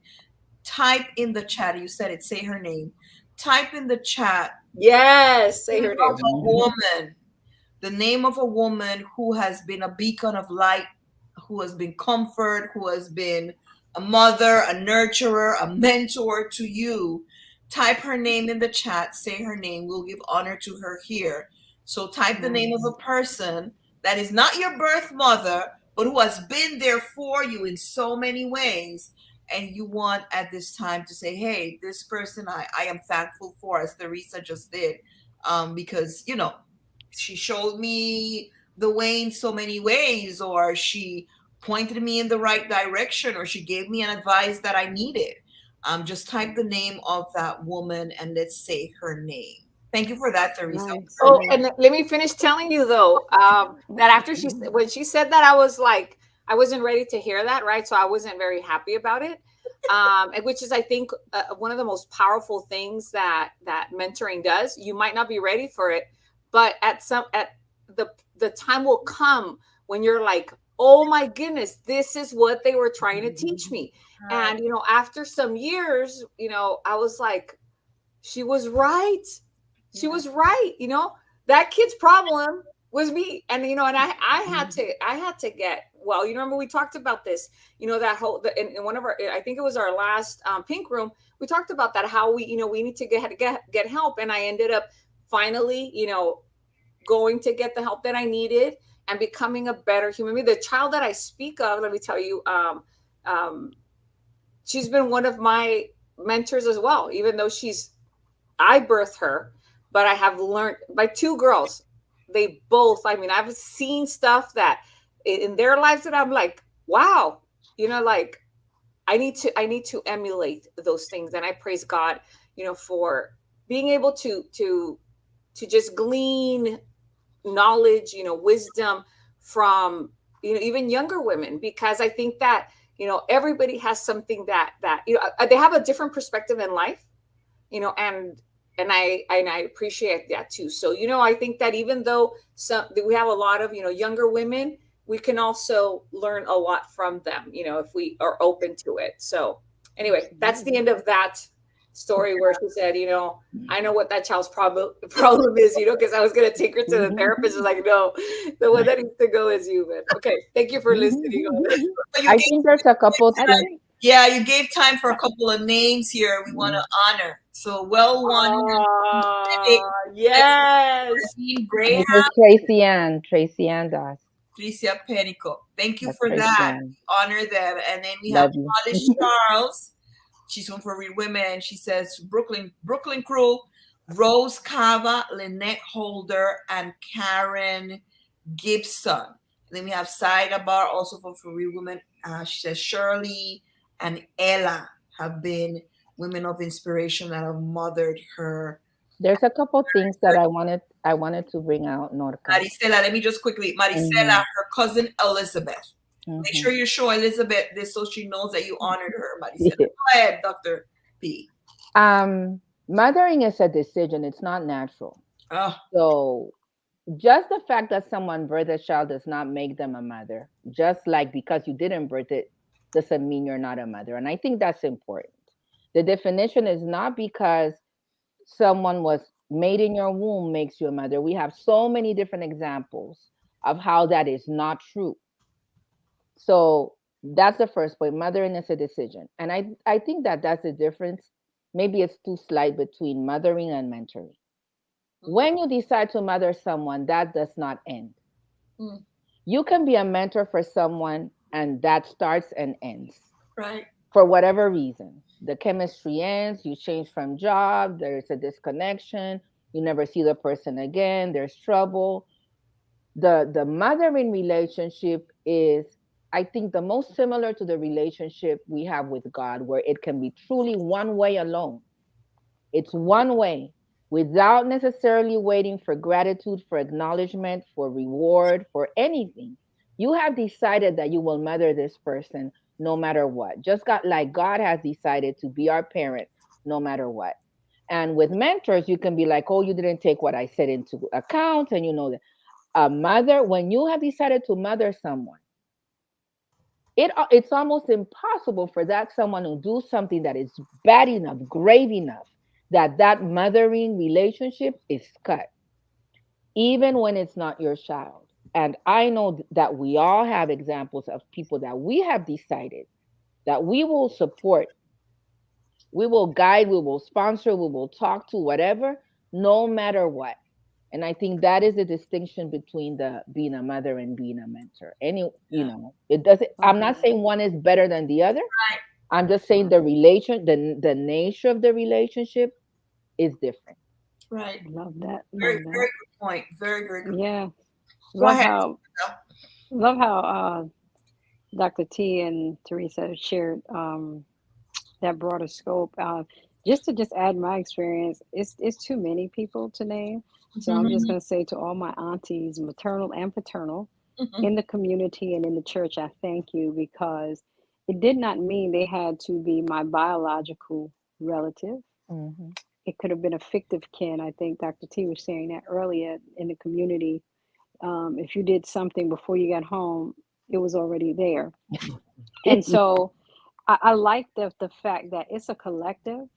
type in the chat. You said it, say her name. type in the chat Yes, say name her of name. a woman, the name of a woman who has been a beacon of light, who has been comfort, who has been a mother, a nurturer, a mentor to you. Type her name in the chat, say her name. We'll give honor to her here. So type the name of Nice. a person that is not your birth mother, but who has been there for you in so many ways. And you want at this time to say, hey, this person I am thankful for, as Theresa just did. Because, you know, she showed me the way in so many ways, or she pointed me in the right direction, or she gave me an advice that I needed. Just type the name of that woman and let's say her name. Thank you for that, Teresa. Nice. Oh, and let me finish telling you though, that after when she said that, I was like, I wasn't ready to hear that, right? So I wasn't very happy about it. And which is, I think, one of the most powerful things that mentoring does. You might not be ready for it, but at the time will come when you're like, oh my goodness, this is what they were trying to teach me. And after some years, I was like, she was right. She was right. That kid's problem was me. And and I had to get well. You remember we talked about this. That whole in one of our, I think it was our last pink room. We talked about that, how we need to get help. And I ended up finally going to get the help that I needed and becoming a better human being. The child that I speak of, let me tell you, she's been one of my mentors as well. Even though I birthed her, but I have learned, my two girls, they both, I mean, I've seen stuff that in their lives that I'm like, wow, like I need to emulate those things. And I praise God, for being able to just glean knowledge, wisdom from, even younger women, because I think that, everybody has something that they have a different perspective in life, and I appreciate that too. So I think that even though we have a lot of younger women, we can also learn a lot from them, if we are open to it. So anyway, that's the end of that story where she said, I know what that child's problem is, because I was gonna take her to the therapist. Is like, no, the one that needs to go is you. But okay, thank you for listening. I think there's a couple things. Yeah, you gave time for a couple of names here we want to honor. So Yes. Graham, This is Tracy Ann Das. Tricia Penico. Thank you That's for Tracy that. Ann. Honor them. And then we have Love you. Hollis Charles. She's from For Real Women. She says Brooklyn crew, Rose Cava, Lynette Holder, and Karen Gibson. And then we have Saida Bar, also from For Real Women. She says Shirley and Ella have been women of inspiration that have mothered her. There's a couple things that I wanted to bring out, Norca. Maricela, let me just quickly, Maricela, her cousin Elizabeth. Make sure you show Elizabeth this so she knows that you honored her, Maricela. Go ahead, Dr. P. Mothering is a decision. It's not natural. So just the fact that someone birthed a child does not make them a mother. Just like because you didn't birth it doesn't mean you're not a mother. And I think that's important. The definition is not because someone was made in your womb makes you a mother. We have so many different examples of how that is not true. So that's the first point. Mothering is a decision. And I think that that's the difference. Maybe it's too slight between mothering and mentoring. When you decide to mother someone, that does not end. You can be a mentor for someone and that starts and ends. Right. For whatever reason. The chemistry ends, you change from job, there's a disconnection, you never see the person again, there's trouble. The mothering relationship is, I think, the most similar to the relationship we have with God, where it can be truly one way alone. It's one way, without necessarily waiting for gratitude, for acknowledgement, for reward, for anything. You have decided that you will mother this person no matter what. Just like God has decided to be our parent no matter what. And with mentors, you can be like, oh, you didn't take what I said into account. And you know that a mother, when you have decided to mother someone, it's almost impossible for that someone to do something that is bad enough, grave enough, that mothering relationship is cut, even when it's not your child. And I know that we all have examples of people that we have decided that we will support, we will guide, we will sponsor, we will talk to, whatever, no matter what. And I think that is the distinction between the being a mother and being a mentor. It doesn't, I'm not saying one is better than the other. I'm just saying the nature of the relationship is different. Right. Love that. Very, Love very that. good point. Very, very good. Yeah. Go ahead. Love how Dr. T and Teresa shared that broader scope. Just to add my experience, it's too many people to name. So I'm just going to say to all my aunties, maternal and paternal, in the community and in the church, I thank you, because it did not mean they had to be my biological relative. Mm-hmm. It could have been a fictive kin. I think Dr. T was saying that earlier in the community. If you did something before you got home, it was already there. And so I like the fact that it's a collective,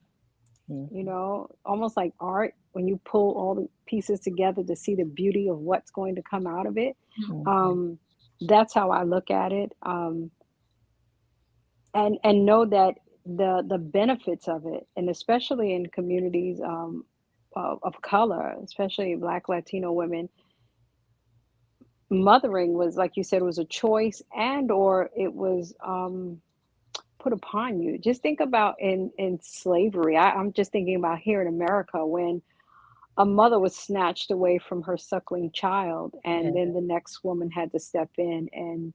almost like art, when you pull all the pieces together to see the beauty of what's going to come out of it. That's how I look at it. And know that the benefits of it, and especially in communities of color, especially Black Latino women, mothering was, like you said, was a choice, and or it was put upon you. Just think about in slavery. I'm just thinking about here in America, when a mother was snatched away from her suckling child, and then the next woman had to step in and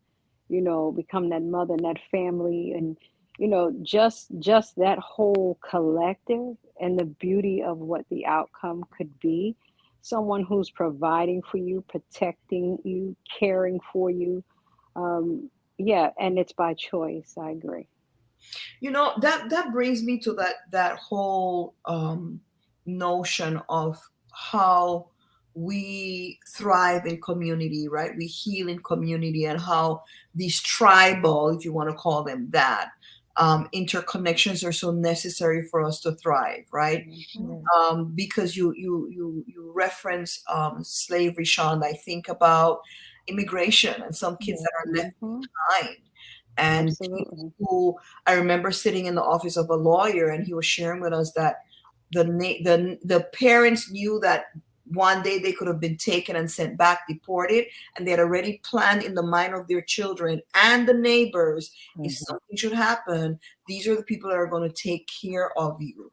become that mother and that family, and just that whole collective, and the beauty of what the outcome could be. Someone who's providing for you, protecting you, caring for you. Yeah, and it's by choice. I agree. That brings me to that whole notion of how we thrive in community, right? We heal in community, and how these tribal, if you want to call them that, interconnections are so necessary for us to thrive, right? Because you reference slavery, Sean. I think about immigration and some kids that are left behind, and people who, I remember sitting in the office of a lawyer, and he was sharing with us that the parents knew that one day they could have been taken and sent back, deported, and they had already planned in the mind of their children and the neighbors, if something should happen, these are the people that are going to take care of you.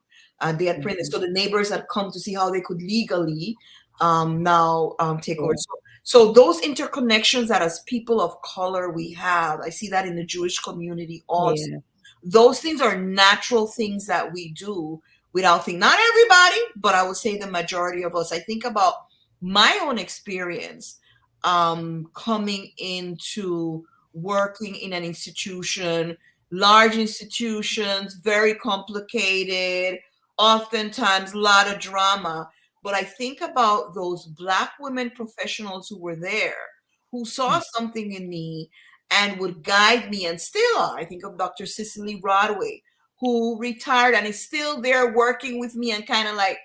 They had printed, so the neighbors had come to see how they could legally now take over. So those interconnections that as people of color we have, I see that in the Jewish community also. Yeah. Those things are natural things that we do without thinking. Not everybody, but I would say the majority of us. I think about my own experience coming into working in an institution, large institutions, very complicated, oftentimes a lot of drama. But I think about those Black women professionals who were there, who saw something in me and would guide me, and still are. I think of Dr. Cicely Broadway, who retired and is still there working with me and kind of like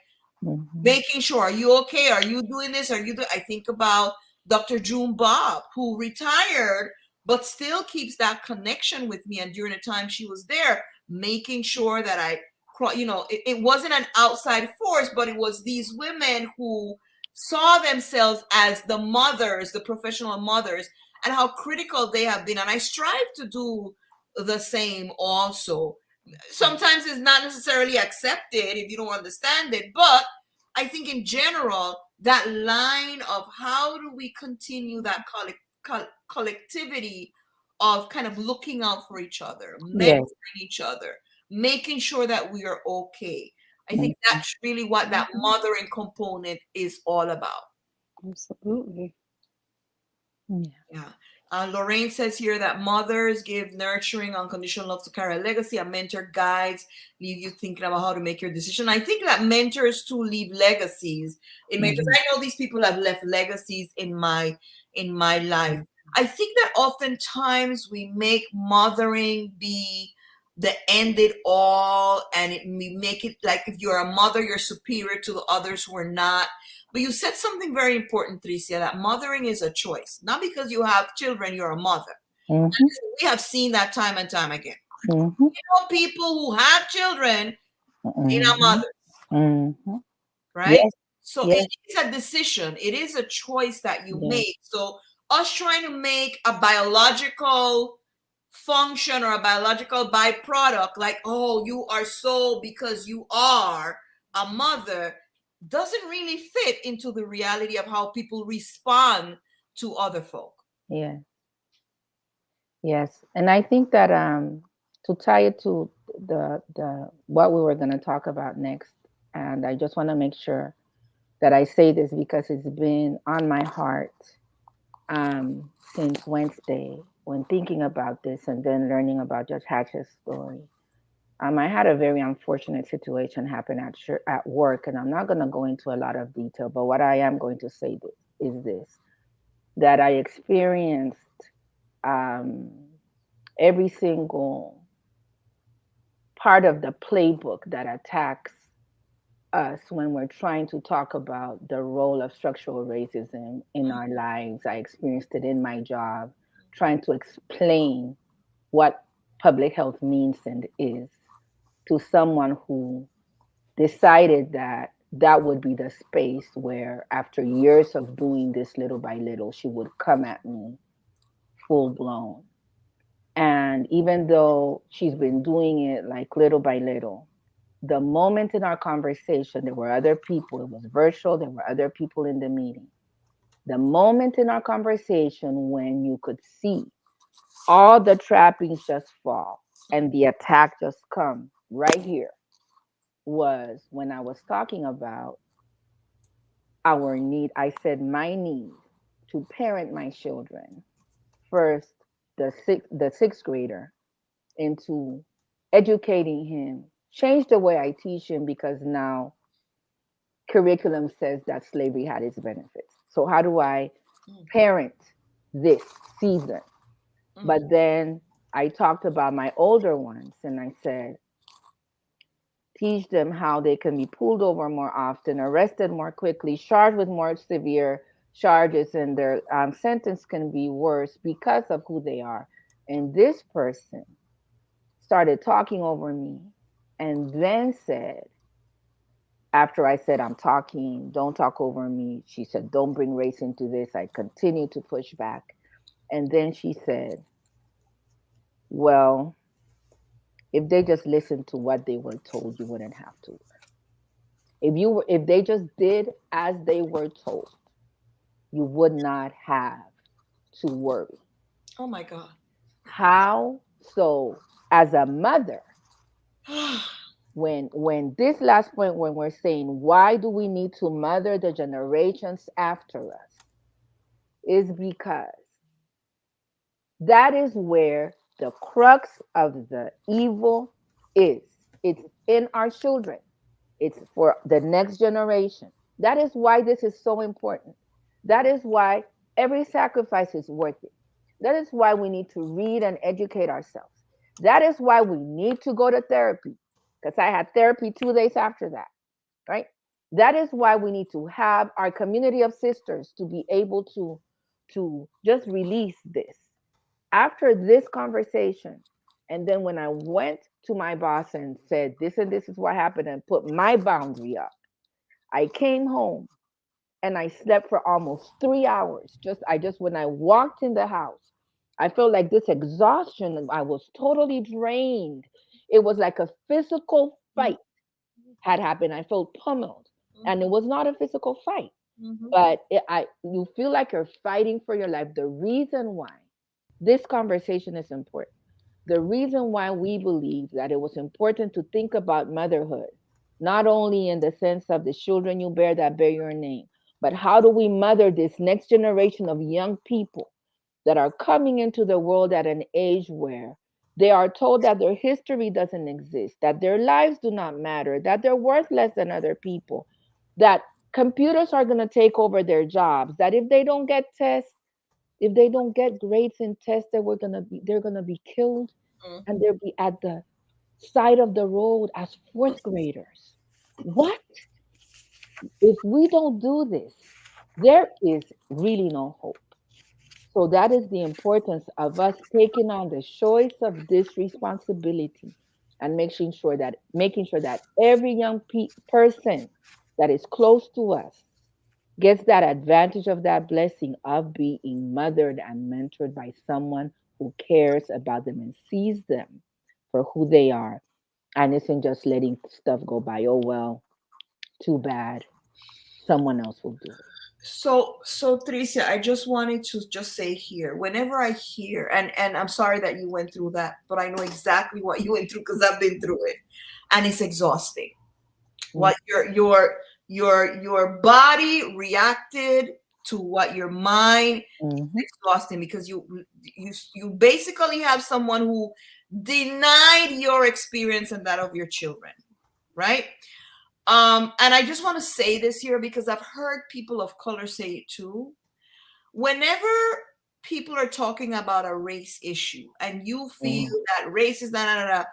making sure, are you okay? Are you doing this? I think about Dr. June Bob, who retired, but still keeps that connection with me. And during the time she was there, making sure that it wasn't an outside force, but it was these women who saw themselves as the mothers, the professional mothers, and how critical they have been. And I strive to do the same also. Sometimes it's not necessarily accepted if you don't understand it, but I think in general, that line of how do we continue that collectivity of kind of looking out for each other, mentoring each other, making sure that we are okay. I think that's really what that mothering component is all about. Absolutely. Yeah. Lorraine says here that mothers give nurturing, unconditional love to carry a legacy. A mentor guides, leave you thinking about how to make your decision. I think that mentors too leave legacies. Because I know these people have left legacies in my life. I think that oftentimes we make mothering be the end it all, and make it like if you're a mother, you're superior to the others who are not. But you said something very important, Tricia, that mothering is a choice. Not because you have children, you're a mother. Mm-hmm. We have seen that time and time again. Mm-hmm. People who have children, they're not Mm-hmm. mothers, Mm-hmm. right? Yes. So Yes. it is a decision. It is a choice that you Yes. make. So us trying to make a biological function or a biological byproduct, like, oh, you are so because you are a mother, doesn't really fit into the reality of how people respond to other folk. Yes. Yes. And I think that to tie it to the what we were going to talk about next, and I just want to make sure that I say this because it's been on my heart since Wednesday when thinking about this and then learning about Judge Hatch's story. I had a very unfortunate situation happen at work, and I'm not going to go into a lot of detail, but what I am going to say is this, that I experienced um, every single part of the playbook that attacks us when we're trying to talk about the role of structural racism in our lives. I experienced it in my job, trying to explain what public health means and is to someone who decided that that would be the space where, after years of doing this little by little, she would come at me full blown. And even though she's been doing it like little by little, the moment in our conversation, there were other people, it was virtual, there were other people in the meeting. The moment in our conversation when you could see all the trappings just fall and the attack just come right here was when I was talking about our need. I said my need to parent my children first, the sixth grader, into educating him, change the way I teach him because now curriculum says that slavery had its benefits. So how do I parent this season? But then I talked about my older ones and I said, teach them how they can be pulled over more often, arrested more quickly, charged with more severe charges, and their sentence can be worse because of who they are. And this person started talking over me and then said, after I said, I'm talking, don't talk over me, she said, don't bring race into this. I continued to push back. And then she said, well, if they just listened to what they were told, you wouldn't have to. If they just did as they were told, you would not have to worry. Oh my God. How? So as a mother, when this last point, when we're saying why do we need to mother the generations after us, is because that is where the crux of the evil is. It's in our children. It's for the next generation. That is why this is so important. That is why every sacrifice is worth it. That is why we need to read and educate ourselves. That is why we need to go to therapy, because I had therapy 2 days after that, right? That is why we need to have our community of sisters to be able to just release this. After this conversation, and then when I went to my boss and said, this and this is what happened, and put my boundary up, I came home and I slept for almost 3 hours. When I walked in the house, I felt like this exhaustion. I was totally drained. It was like a physical fight had happened. I felt pummeled, and it was not a physical fight, but you feel like you're fighting for your life. The reason why this conversation is important, the reason why we believe that it was important to think about motherhood, not only in the sense of the children you bear that bear your name, but how do we mother this next generation of young people that are coming into the world at an age where they are told that their history doesn't exist, that their lives do not matter, that they're worth less than other people, that computers are going to take over their jobs, that if they don't get tests, if they don't get grades in tests, that they're gonna be killed, and they'll be at the side of the road as fourth graders. What? If we don't do this, there is really no hope. So that is the importance of us taking on the choice of this responsibility and making sure that every young person that is close to us gets that advantage of that blessing of being mothered and mentored by someone who cares about them and sees them for who they are and isn't just letting stuff go by. Oh, well, too bad. Someone else will do it. So Tricia, I just wanted to just say here, whenever I hear, and I'm sorry that you went through that, but I know exactly what you went through because I've been through it, and it's exhausting. What your body reacted to what your mind Mhm. exhausting, because you basically have someone who denied your experience and that of your children, right? And I just want to say this here because I've heard people of color say it too. Whenever people are talking about a race issue and you feel that race is not,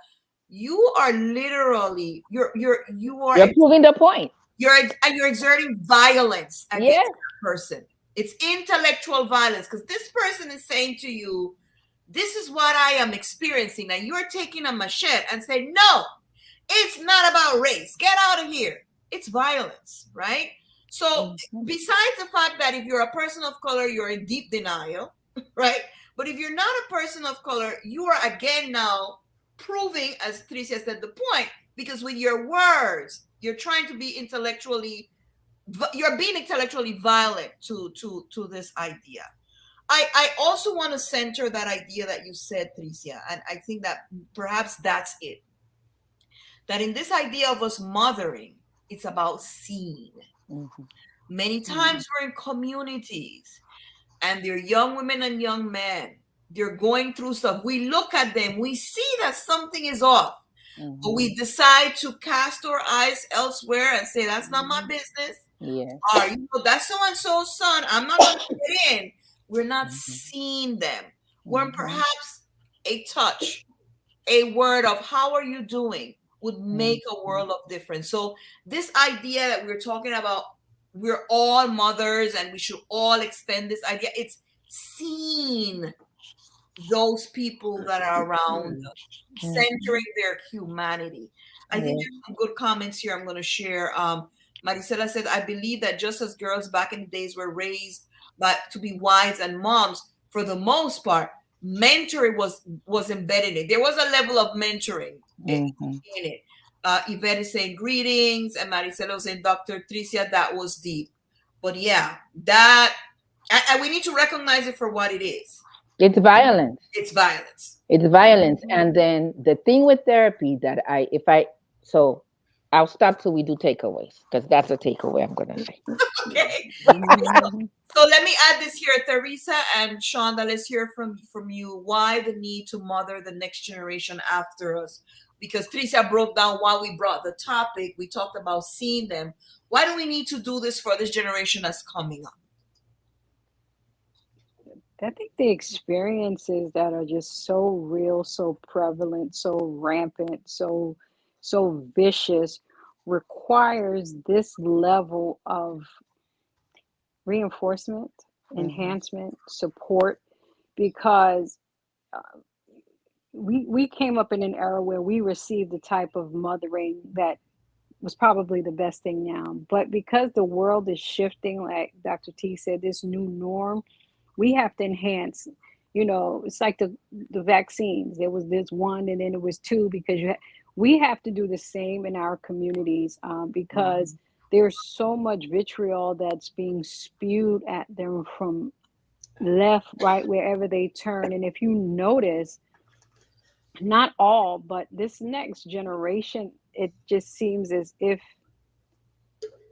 you are literally You're proving the point. you're exerting violence against Yes. that person. It's intellectual violence because this person is saying to you, "This is what I am experiencing," and you're taking a machete and say, "No, it's not about race. Get out of here." It's violence, right? So, Mhm. besides the fact that if you're a person of color, you're in deep denial, right? But if you're not a person of color, you are again now proving, as Tricia said, the point, because with your words, you're trying to be you're being intellectually violent to this idea. I also want to center that idea that you said, Tricia, and I think that perhaps that's it. That in this idea of us mothering, it's about seeing. Mhm. Many times we're in communities and they're young women and young men. They're going through stuff. We look at them, we see that something is off, but we decide to cast our eyes elsewhere and say, "That's not my business." Yes. Or, that's so and so's son. I'm not going to get in. We're not Mhm. seeing them. When Mhm. perhaps a touch, a word of "how are you doing" would make a world of difference. So this idea that we're talking about, we're all mothers and we should all extend this idea. It's seeing those people that are around us, centering their humanity. I think Yeah. there's some good comments here I'm going to share. Maricela said, "I believe that just as girls back in the days were raised to be wives and moms, for the most part, mentoring was embedded in it. There was a level of mentoring in Mhm. it." Yvette is saying greetings, and Maricela was saying, "Dr. Tricia, that was deep." But yeah, that and we need to recognize it for what it is. It's violence. It's violence. It's violence. And then the thing with therapy that so I'll stop till we do takeaways because that's a takeaway I'm going to say. Okay. Mhm. So let me add this here, Teresa and Shonda. Let's hear from you. Why the need to mother the next generation after us? Because Teresa broke down why we brought the topic. We talked about seeing them. Why do we need to do this for this generation that's coming up? I think the experiences that are just so real, so prevalent, so rampant, so vicious requires this level of reinforcement, Mhm. enhancement, support, because we came up in an era where we received the type of mothering that was probably the best thing now. But because the world is shifting, like Dr. T said, this new norm, we have to enhance. It's like the vaccines. There was this one, and then it was two, because we have to do the same in our communities, because there's so much vitriol that's being spewed at them from left, right, wherever they turn. And if you notice, not all, but this next generation, it just seems as if,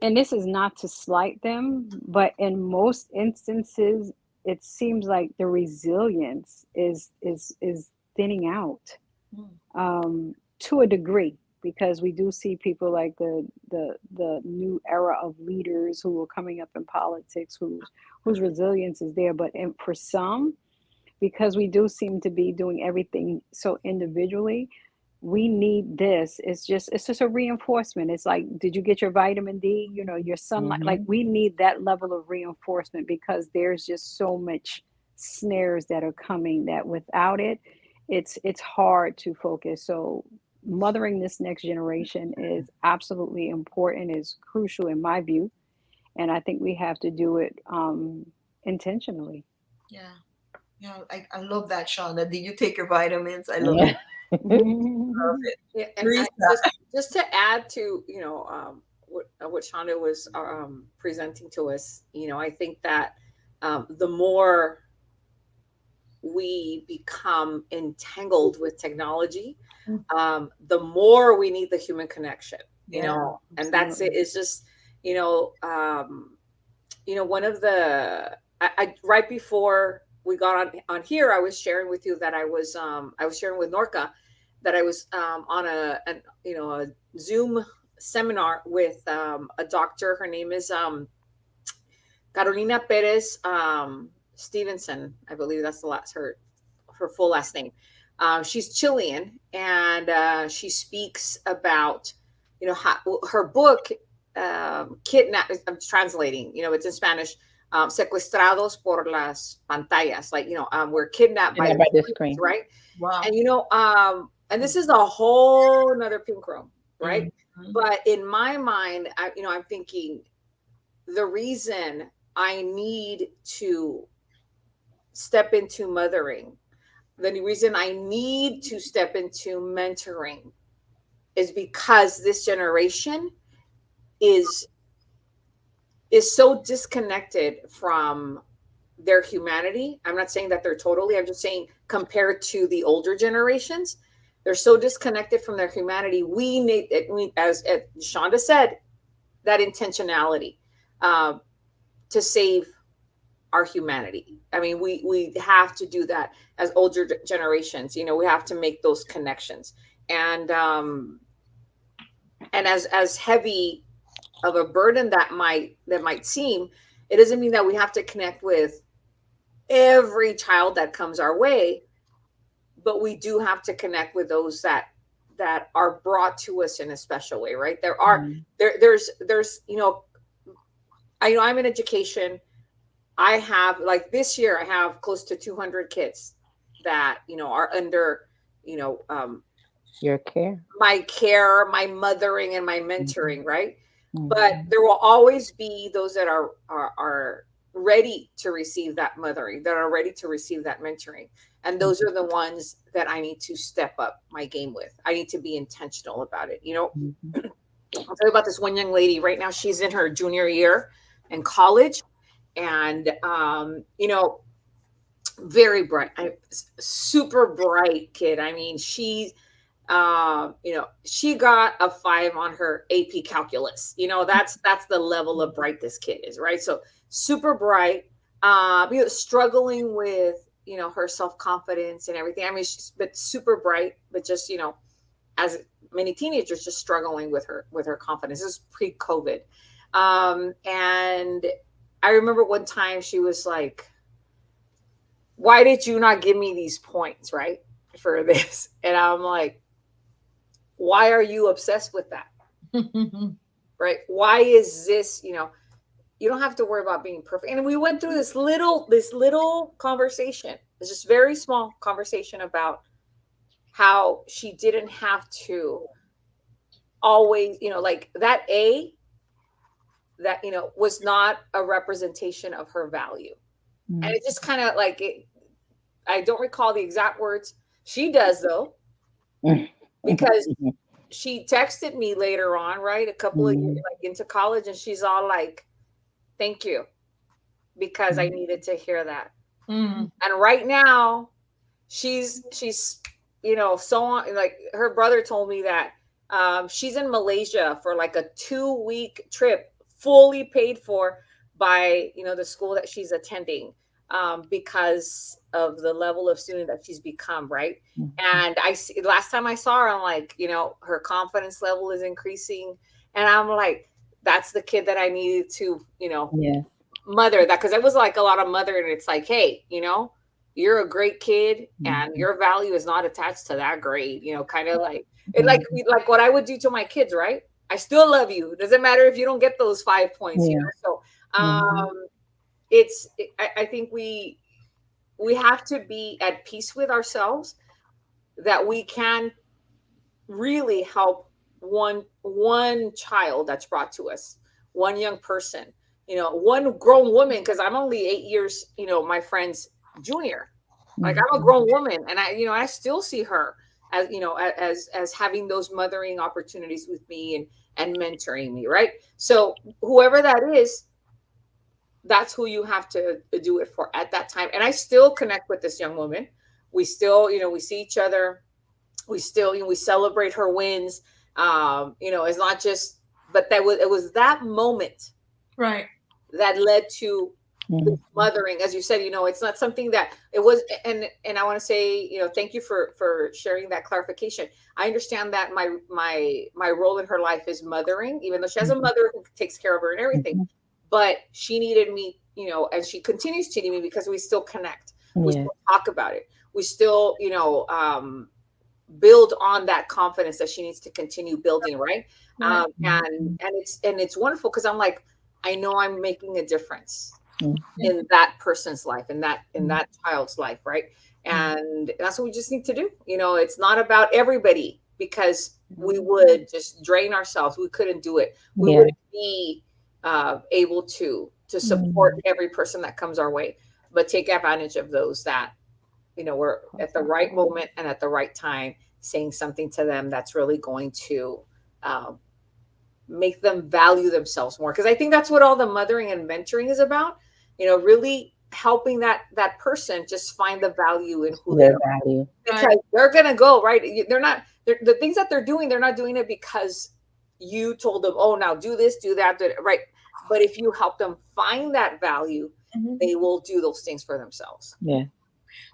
and this is not to slight them, but in most instances, it seems like the resilience is thinning out, to a degree, because we do see people like the new era of leaders who are coming up in politics, whose resilience is there. But for some, because we do seem to be doing everything so individually, we need this. It's just a reinforcement. It's like, did you get your vitamin D? You know, your sunlight. Like, Mhm. we need that level of reinforcement because there's just so much snares that are coming that without it, it's hard to focus. So mothering this next generation is absolutely important, is crucial in my view. And I think we have to do it intentionally. Yeah. Yeah. I love that, Shonda. Did you take your vitamins? I love Yeah. love it. Yeah, and Teresa. just to add to what Shonda was presenting to us, I think that the more we become entangled with technology, the more we need the human connection. Yeah. And that's it. Absolutely. It's just one of the I right before we got on here, I was sharing with you that I was sharing with Norca that I was on a Zoom seminar with a doctor. Her name is Carolina Perez Stevenson, I believe that's her full last name. She's Chilean, and she speaks about how her book kidnap. I'm translating. It's in Spanish. Secuestrados por las pantallas, like we're kidnapped by Kidnapped by the the screens, screen. right? Wow. And and this is a whole another pink room, right? Mhm. But in my mind, I'm thinking the reason I need to step into mothering, the reason I need to step into mentoring is because this generation is so disconnected from their humanity. I'm not saying that they're totally, I'm just saying compared to the older generations, they're so disconnected from their humanity. We need, as Shonda said, that intentionality to save our humanity. I mean, we have to do that as older generations. We have to make those connections, and as heavy of a burden that might seem, it doesn't mean that we have to connect with every child that comes our way, but we do have to connect with those that are brought to us in a special way, right? Mhm. There's I know I'm in education. I have, like, this year I have close to 200 kids that are under Your care. my care, my mothering, and my Mhm. mentoring, right? But Mhm. there will always be those that are ready to receive that mothering, that are ready to receive that mentoring, and those are the ones that I need to step up my game with. I need to be intentional about it. Mhm. I'll tell you about this one young lady right now. She's in her junior year in college, and very bright, super bright kid. I mean, she got a 5 on her AP calculus. That's the level of bright this kid is, right? So super bright, struggling with her self-confidence and everything. I mean, but super bright, but just as many teenagers, just struggling with her confidence. This is pre-COVID. And I remember one time she was like, why did you not give me these points, right, for this? And I'm like, why are you obsessed with that? Right? Why is this, you don't have to worry about being perfect. And we went through this little conversation. It's just very small conversation about how she didn't have to always, like that A, that was not a representation of her value. And it just kind of like it, I don't recall the exact words. She does though, because she texted me later on, right? A couple of years Mhm. like into college, and she's all like, thank you, because I needed to hear that. Mm. And right now, she's so on, like her brother told me that she's in Malaysia for like a 2-week trip, fully paid for by the school that she's attending, because of the level of student that she's become, right? Mhm. And I see, last time I saw her, I'm like, her confidence level is increasing, and I'm like, that's the kid that I needed to Yes. mother, that, because it was like a lot of mother, and it's like, hey, you're a great kid and your value is not attached to that grade, kind of like it, like what I would do to my kids, right? I still love you. Doesn't matter if you don't get those 5 points, So I think we have to be at peace with ourselves that we can really help one child that's brought to us, one young person, one grown woman, because I'm only 8 years, my friend's junior. Like, I'm a grown woman, and I still see her as as having those mothering opportunities with me and mentoring me, right? So whoever that is, that's who you have to do it for at that time. And I still connect with this young woman. We still, we see each other. We still, we celebrate her wins. It's not just, but it was that moment, right, that led to the mothering. As you said, it's not something that it was. And I want to say, thank you for sharing that clarification. I understand that my role in her life is mothering, even though she has a mother who takes care of her and everything. But she needed me, and she continues to need me because we still connect. We still talk about it. We still, build on that confidence that she needs to continue building, right? And it's wonderful because I'm like, I know I'm making a difference in that person's life, in that child's life, right? And that's what we just need to do. It's not about everybody, because we would just drain ourselves. We couldn't do it. We wouldn't be able to support every person that comes our way, but take advantage of those that we're at the right moment and at the right time saying something to them that's really going to make them value themselves more. Because I think that's what all the mothering and mentoring is about. Really helping that person just find the value in who they are, because they're gonna go right. They're not the things that they're doing. They're not doing it because you told them, oh, now do this, do that, right? But if you help them find that value, they will do those things for themselves. Yeah.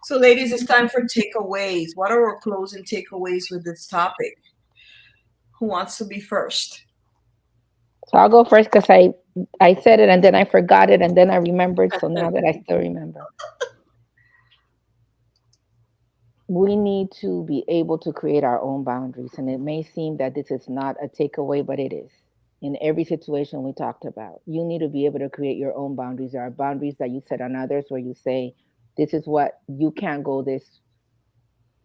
So, ladies, it's time for takeaways. What are our closing takeaways with this topic? Who wants to be first? So I'll go first because I said it and then I forgot it and then I remembered. So now that I still remember. We need to be able to create our own boundaries. And it may seem that this is not a takeaway, but it is. In every situation we talked about, you need to be able to create your own boundaries. There are boundaries that you set on others where you say, this is what, you can't go this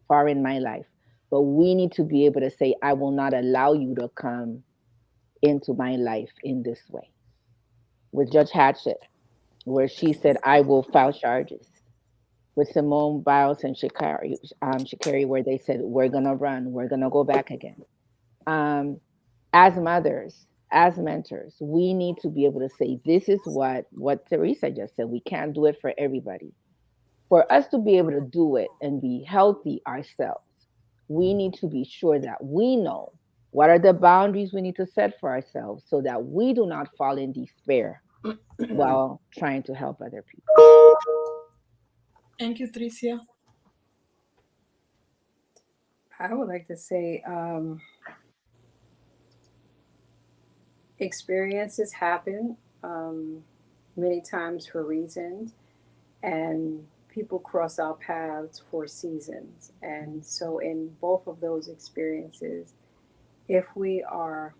far in my life. But we need to be able to say, I will not allow you to come into my life in this way. With Judge Hatchett, where she said, I will file charges. With Simone Biles and Sha'Carri, where they said, we're going to run, we're going to go back again. As mothers, as mentors, we need to be able to say, this is what Teresa just said. We can't do it for everybody. For us to be able to do it and be healthy ourselves, we need to be sure that we know what are the boundaries we need to set for ourselves so that we do not fall in despair while trying to help other people. Thank you, Tricia. I would like to say experiences happen many times for reasons, and people cross our paths for seasons. And so, in both of those experiences, if we are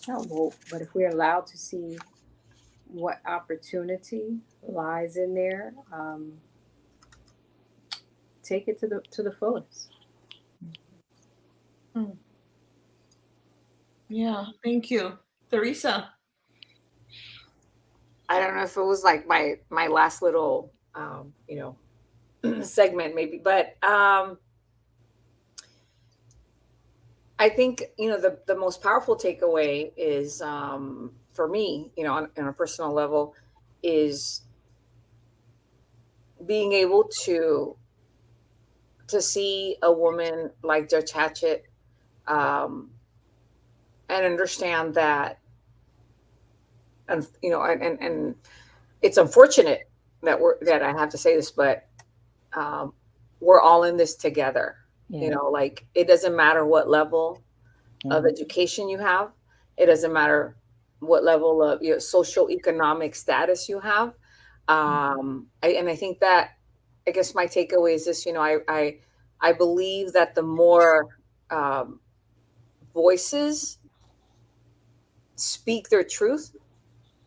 not woke, but if we're allowed to see what opportunity lies in there, take it to the fullest. Yeah, thank you, Teresa. I don't know if it was like my last little segment maybe, but I think the most powerful takeaway is for me, on a personal level, is being able to see a woman like Judge Hatchett and understand that, and and it's unfortunate that I have to say this, but we're all in this together. Yeah. Like, it doesn't matter what level of education you have. It doesn't matter what level of socioeconomic status you have. And I think that I guess my takeaway is this, I believe that the more voices speak their truth,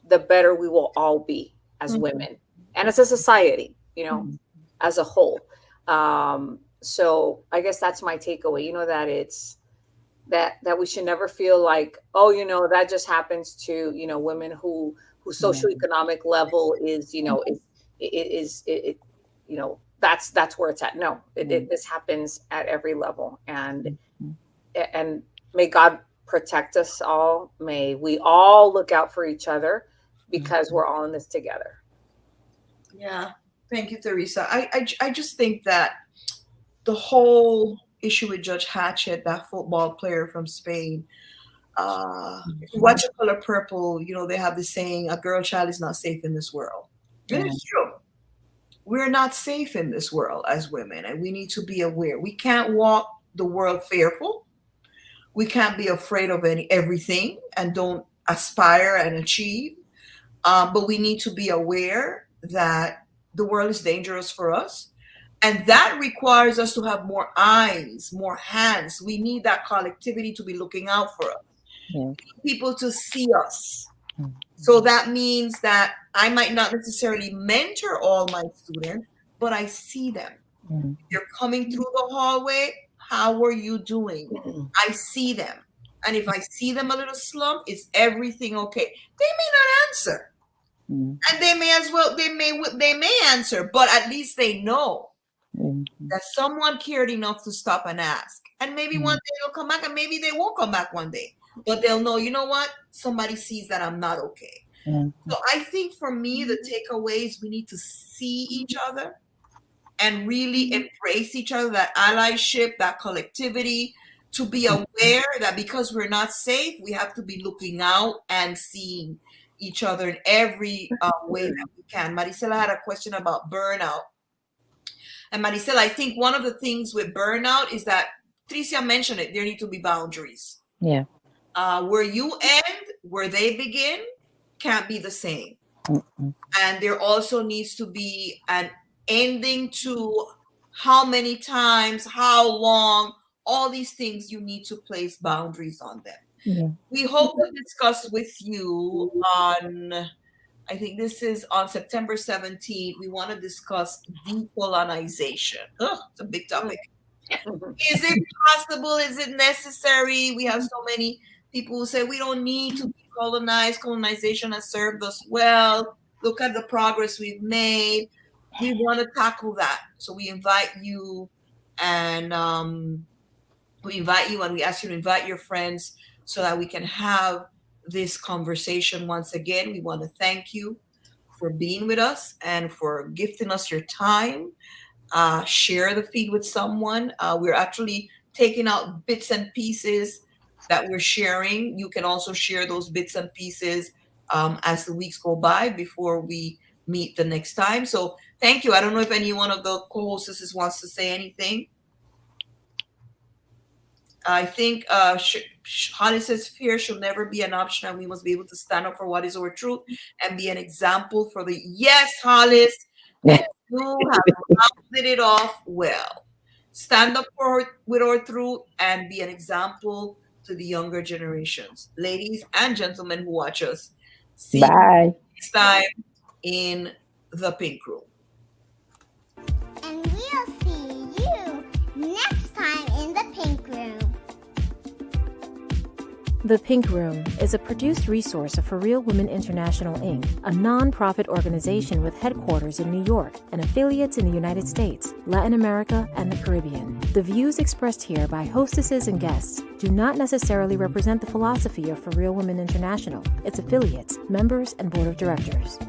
the better we will all be as women and as a society, as a whole. So I guess that's my takeaway, that it's that we should never feel like, that just happens to, women whose socioeconomic level is, that's where it's at. No, this happens at every level. And may God protect us all. May we all look out for each other, because we're all in this together. Yeah. Thank you, Teresa. I just think that the whole issue with Judge Hatchett, that football player from Spain, if you watch A Color Purple, they have this saying, a girl child is not safe in this world. It is true. We're not safe in this world as women, and we need to be aware. We can't walk the world fearful. We can't be afraid of everything and don't aspire and achieve. But we need to be aware that the world is dangerous for us. And that requires us to have more eyes, more hands. We need that collectivity to be looking out for us. We need people to see us. So that means that I might not necessarily mentor all my students, but I see them. They're coming through the hallway. How are you doing? I see them. And if I see them a little slump, is everything okay? They may not answer. And they may answer, but at least they know that someone cared enough to stop and ask. And maybe one day they'll come back, and maybe they won't come back one day. But they'll know, you know what? Somebody sees that I'm not okay. So I think for me, the takeaway is we need to see each other and really embrace each other, that allyship, that collectivity, to be aware that because we're not safe, we have to be looking out and seeing each other in every way that we can. Maricela had a question about burnout. And Maricela, I think one of the things with burnout is that, Tricia mentioned it, there need to be boundaries. Yeah. Where you end, where they begin, can't be the same. And there also needs to be an ending to how many times, how long, all these things. You need to place boundaries on them. We hope to discuss with you on, I think this is on September 17th. We want to discuss decolonization. It's a big topic. Is it possible? Is it necessary? We have so many people who say we don't need to decolonize. Colonization has served us well. Look at the progress we've made. We want to tackle that. So we invite you, and we ask you to invite your friends so that we can have this conversation once again. We want to thank you for being with us and for gifting us your time. Share the feed with someone. We're actually taking out bits and pieces that we're sharing. You can also share those bits and pieces as the weeks go by before we meet the next time. So thank you. I don't know if any one of the co-hostesses wants to say anything. I think Holly says fear should never be an option, and we must be able to stand up for what is our truth and be an example for the. Yes, Hollis, and you have rounded it off well. Stand up with our truth and be an example to the younger generations. Ladies and gentlemen who watch us, see you next time in the Pink Room. And we'll see you next time in the Pink Room. The Pink Room is a produced resource of For Real Women International, Inc., a non-profit organization with headquarters in New York and affiliates in the United States, Latin America, and the Caribbean. The views expressed here by hostesses and guests do not necessarily represent the philosophy of For Real Women International, its affiliates, members, and board of directors.